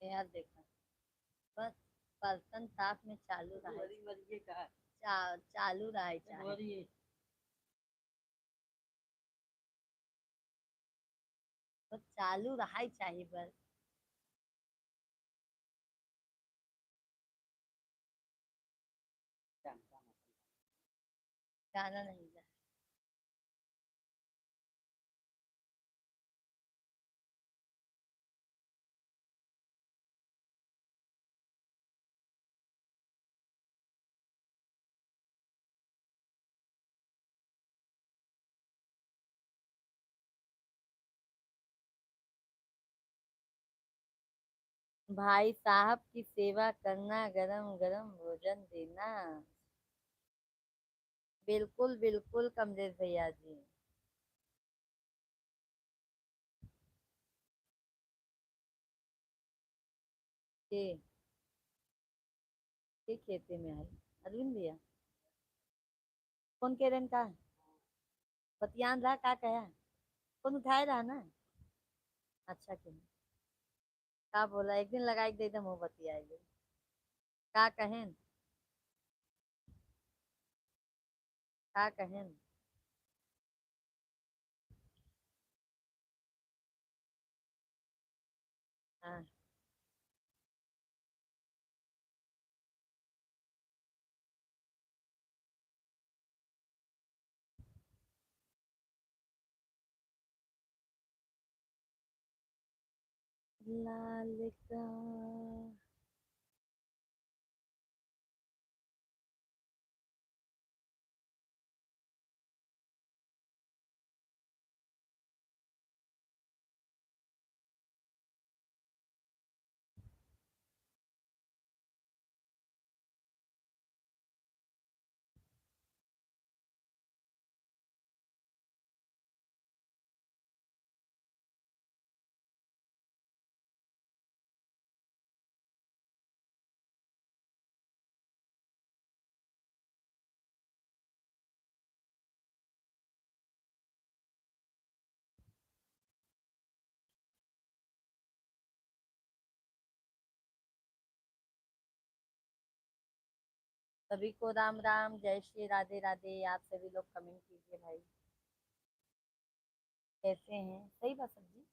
[SPEAKER 1] यार देखो, बस बर्तन साफ में चालू रहा है। चालू रहा है चाहे। बस चालू रहा ही चाहिए बस। गाना नहीं जा। भाई साहब की सेवा करना, गरम गरम भोजन देना। बिल्कुल बिल्कुल कमलेश भैया जी। के के खेते में है अरविंद भैया? कौन कह रहे का? बतियान रहा का कहा? कौन उठाए रहा ना? अच्छा क्यों? का बोला एक दिन लगाई दे दम हो बतियाएगे। का कहें? का कहें। हाँ लाल का सभी को राम राम, जय श्री राधे राधे। आप सभी लोग कमेंट कीजिए भाई, कैसे हैं? सही बात सब्जी।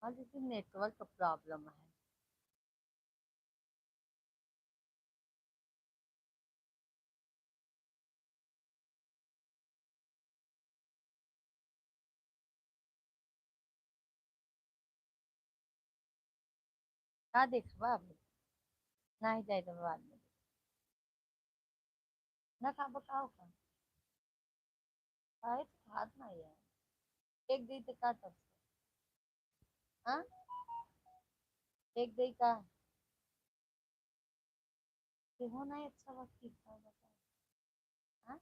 [SPEAKER 1] हाँ जैसे नेटवर्क प्रॉब्लम है। का देखबा अभी नहीं जाए तो बाद में ना का बताओ का आए तो खात ना यार एक दी तो का तब हाँ एक दी का कि हो नहीं अच्छा वक्त ठीक था बताओ। हाँ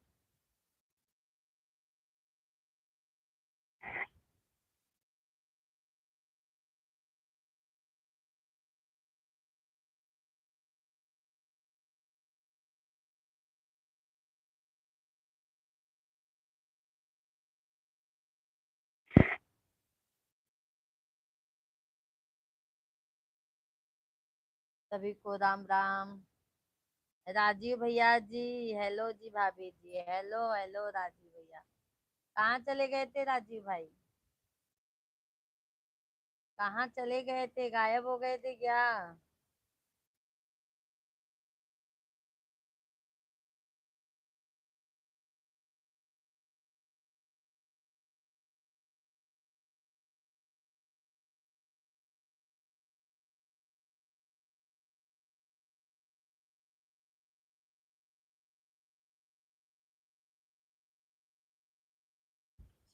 [SPEAKER 1] सभी को राम राम। राजीव भैया जी हेलो जी, भाभी जी हेलो हेलो। राजीव भैया कहाँ चले गए थे राजीव भाई? कहाँ चले गए थे, गायब हो गए थे क्या?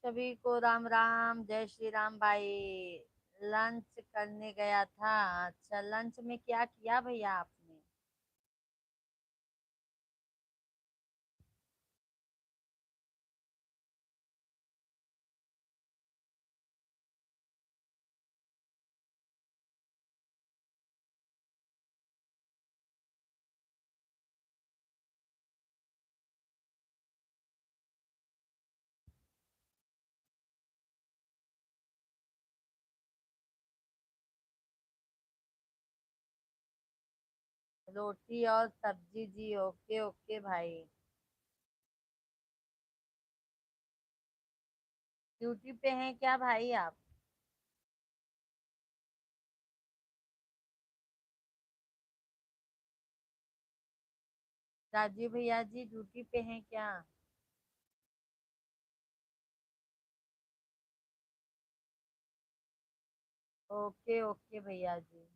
[SPEAKER 1] सभी को राम राम, जय श्री राम भाई। लंच करने गया था। अच्छा लंच में क्या किया भैया आपने? रोटी और सब्जी जी, ओके ओके भाई। ड्यूटी पे हैं क्या भाई आप? राजीव भैया जी ड्यूटी पे हैं क्या? ओके ओके भैया जी।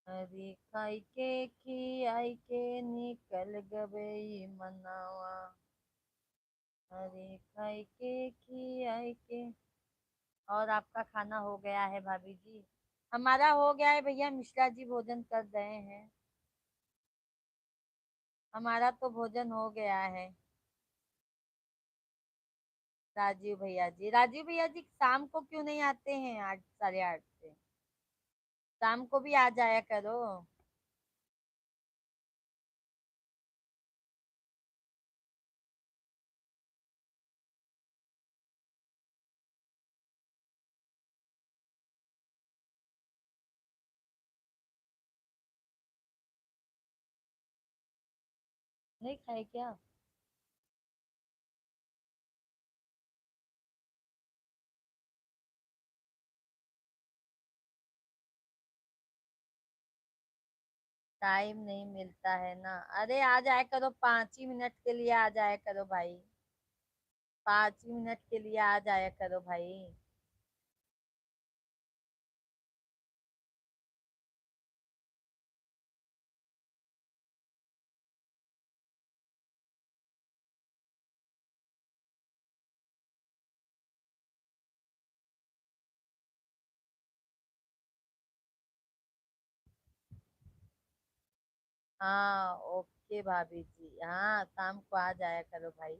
[SPEAKER 1] हरी खाई के खियाई के निकल गई मनावा। हरी खाई के खियाई के। और आपका खाना हो गया है भाभी जी? हमारा हो गया है भैया, मिश्रा जी भोजन कर रहे हैं। हमारा तो भोजन हो गया है। राजीव भैया जी, राजीव भैया जी शाम को क्यों नहीं आते हैं 8 8:30 से? शाम को भी आ जाया करो। नहीं खाए क्या? टाइम नहीं मिलता है ना। अरे आ जाया करो, 5 ही मिनट के लिए आ जाया करो भाई। 5 ही मिनट के लिए आ जाया करो भाई। हाँ ओके भाभी जी, हाँ शाम को आ जाया करो भाई।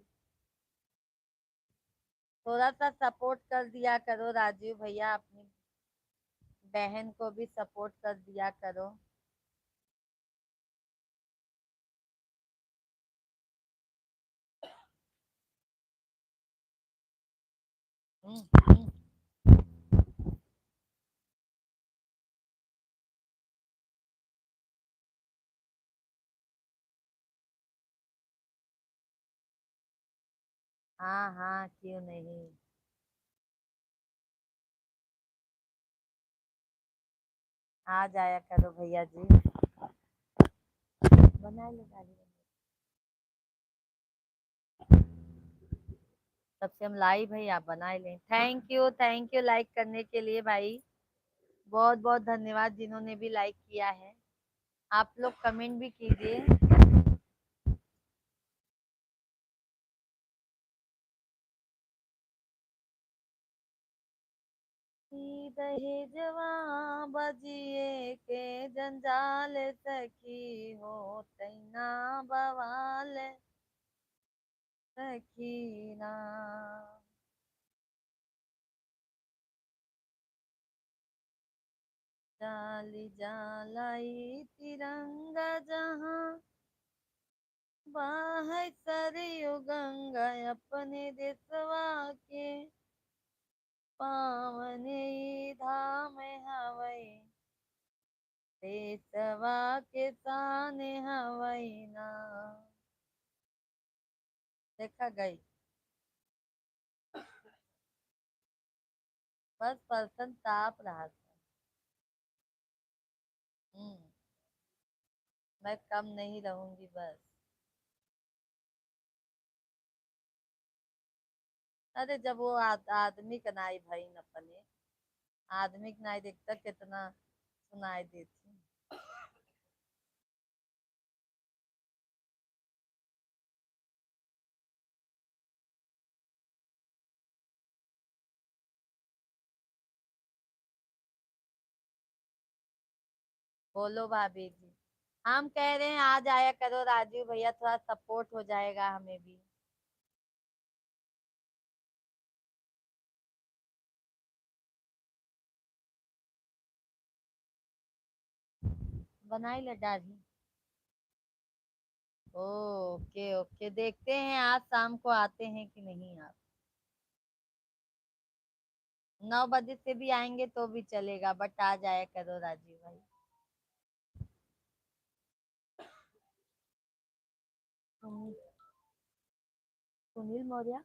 [SPEAKER 1] थोड़ा सा सपोर्ट कर दिया करो राजीव भैया, अपनी बहन को भी सपोर्ट कर दिया करो। हम्म। हाँ हाँ क्यों नहीं। आ जाया करो भैया जी। बना लो गाड़ी में। तब से हम लाइव है, आप बनाए लें। थैंक यू लाइक करने के लिए भाई। बहुत बहुत धन्यवाद जिन्होंने भी लाइक किया है। आप लोग कमेंट भी कीजिए। दहेजवा बजिए के जंजाल सखी हो तैना बवाल सखीना। जाली जालाई तिरंगा जहाँ बाह सरयू गंगा अपने देशवा के पावन ई धाम हवई देशवा के शान हवई ना। देखा गई। बस पर्सन ताप रहा था। हम्म। मैं कम नहीं रहूंगी बस। अरे जब वो आदमी का नाई भाई न अपने आदमी का नाई देखता कितना सुनाई देती। बोलो भाभी जी। हम कह रहे हैं आ जाया करो राजू भैया, थोड़ा सपोर्ट हो जाएगा हमें भी। बनाई ले डाली। ओके ओके, देखते हैं आज शाम को आते हैं कि नहीं आप। 9 बजे से भी आएंगे तो भी चलेगा, बट आ जाया करो राजीव भाई। सुनील सुनील मौर्य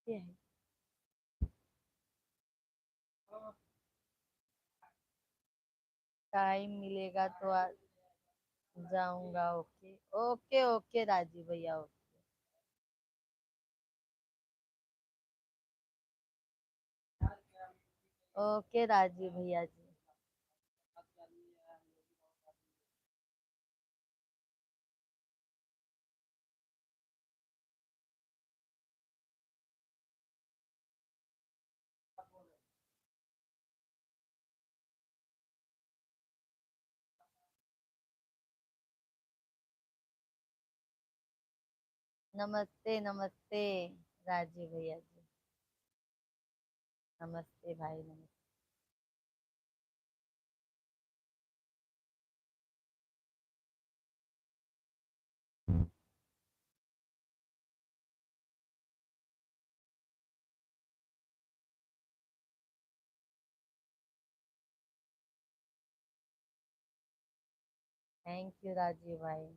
[SPEAKER 1] ये है। टाइम मिलेगा तो आ जाऊंगा। ओके ओके ओके राजीव भैया, ओके। ओके राजीव भैया जी। नमस्ते नमस्ते राजीव भैया जी। नमस्ते भाई, नमस्ते। थैंक यू राजीव भाई।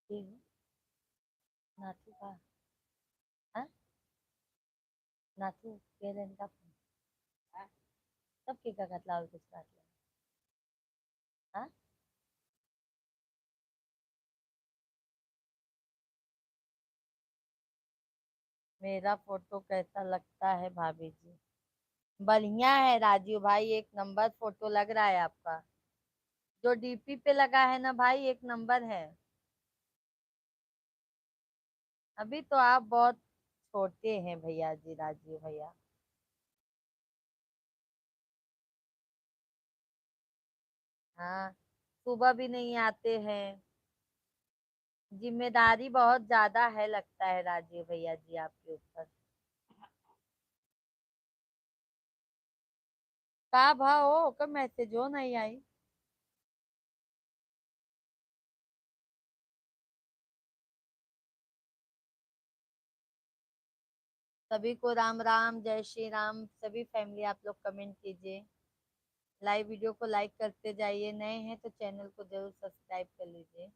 [SPEAKER 1] ठीक है। नाथू का, हाँ? नाथू पेरेंट का फोन, हाँ? सब के का कतला कुछ काट ले, हाँ? मेरा फोटो कैसा लगता है भाभी जी? बढ़िया है राजीव भाई, एक नंबर फोटो लग रहा है आपका। जो डीपी पे लगा है ना भाई, एक नंबर है। अभी तो आप बहुत छोटे हैं भैया जी, राजीव भैया। हाँ, सुबह भी नहीं आते हैं। जिम्मेदारी बहुत ज्यादा है लगता है राजीव भैया जी आपके ऊपर। का भाव हो कब मैसेज हो नहीं आई। सभी को राम राम, जय श्री राम। सभी फैमिली आप लोग कमेंट कीजिए, लाइव वीडियो को लाइक करते जाइए, नए हैं तो चैनल को जरूर सब्सक्राइब कर लीजिए।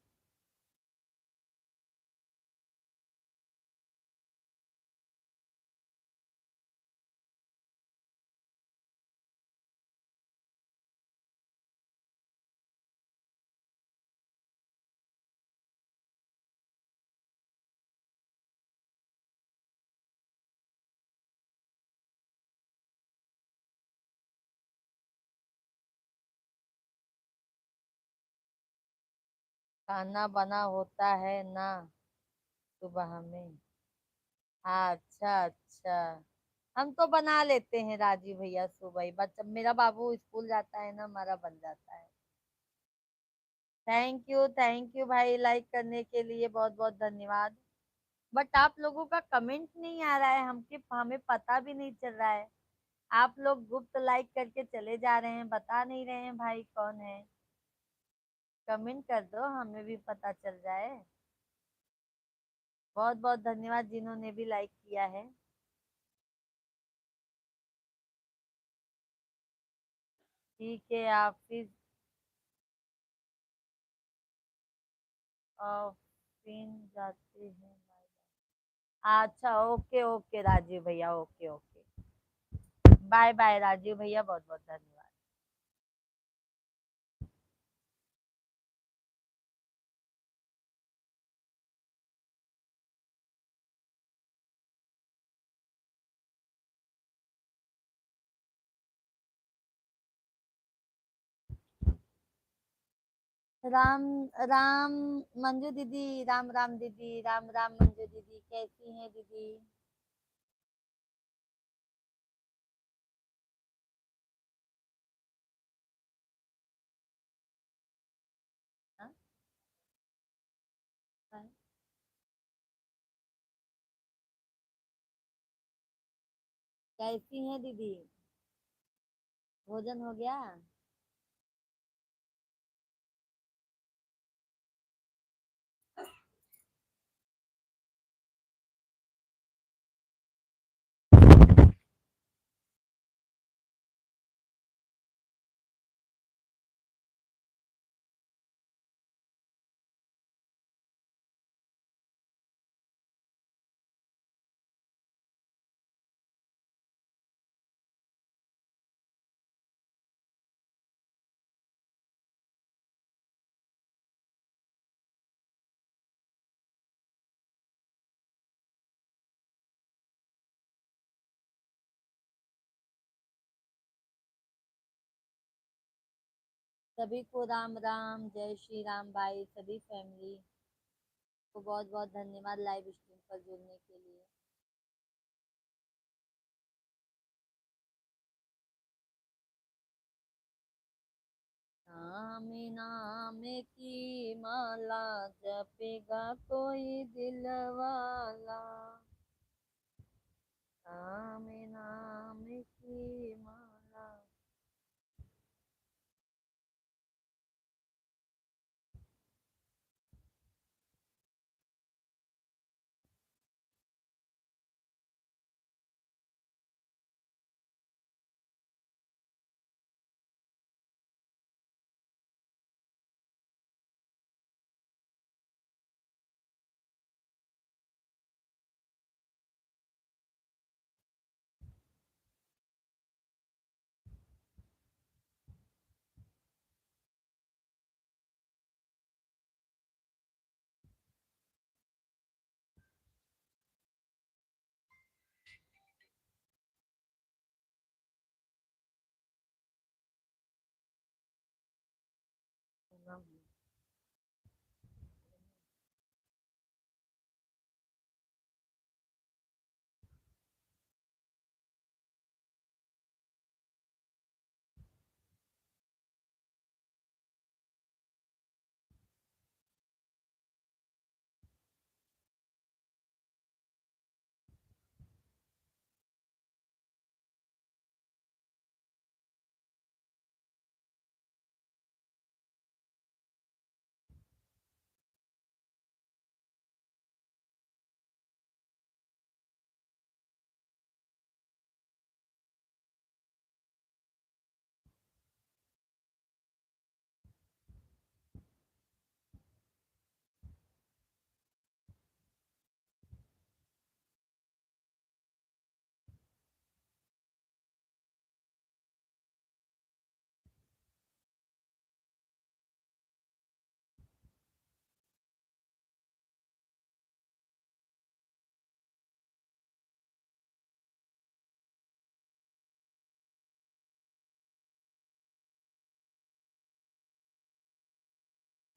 [SPEAKER 1] खाना बना होता है ना सुबह में। हाँ, अच्छा अच्छा। हम तो बना लेते हैं राजीव भैया सुबह ही, बच्चा मेरा बाबू स्कूल जाता है ना, हमारा बन जाता है। थैंक यू भाई, लाइक करने के लिए बहुत बहुत धन्यवाद। बट आप लोगों का कमेंट नहीं आ रहा है, हमके हमें पता भी नहीं चल रहा है। आप लोग गुप्त लाइक करके चले जा रहे हैं, बता नहीं रहे हैं भाई कौन है। कमेंट कर दो, हमें भी पता चल जाए। बहुत बहुत धन्यवाद जिन्होंने भी लाइक किया है। ठीक है, आप फिर ऑफिन जाते हैं। अच्छा, ओके ओके राजीव भैया, okay okay. Bye bye Rajiv भैया, बहुत बहुत धन्यवाद। राम राम मंजू दीदी, राम राम दीदी, राम राम मंजू दीदी, कैसी हैं दीदी? हाँ? हाँ? कैसी हैं दीदी? भोजन हो गया? सभी को राम राम, जय श्री राम भाई, सभी फैमिली को बहुत बहुत धन्यवाद लाइव स्ट्रीम पर जुड़ने के लिए। नाम नाम की माला जपेगा कोई दिल वाला, नाम नाम की माला।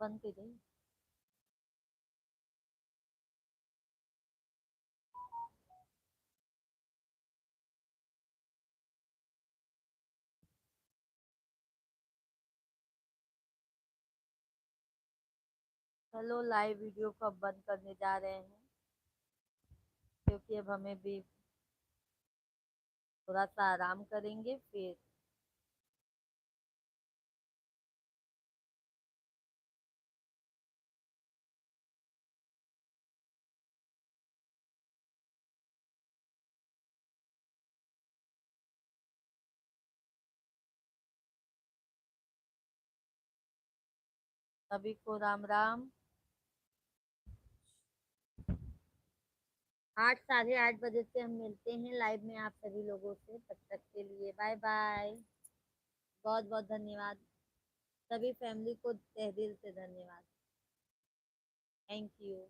[SPEAKER 1] बंद कर दे। चलो लाइव वीडियो को अब बंद करने जा रहे हैं, क्योंकि अब हमें भी थोड़ा सा आराम करेंगे फिर। सभी को राम राम। 8 साढ़े 8 बजे से हम मिलते हैं लाइव में आप सभी लोगों से, तब तक के लिए बाय बाय। बहुत बहुत धन्यवाद, सभी फैमिली को तहे दिल से धन्यवाद। Thank you.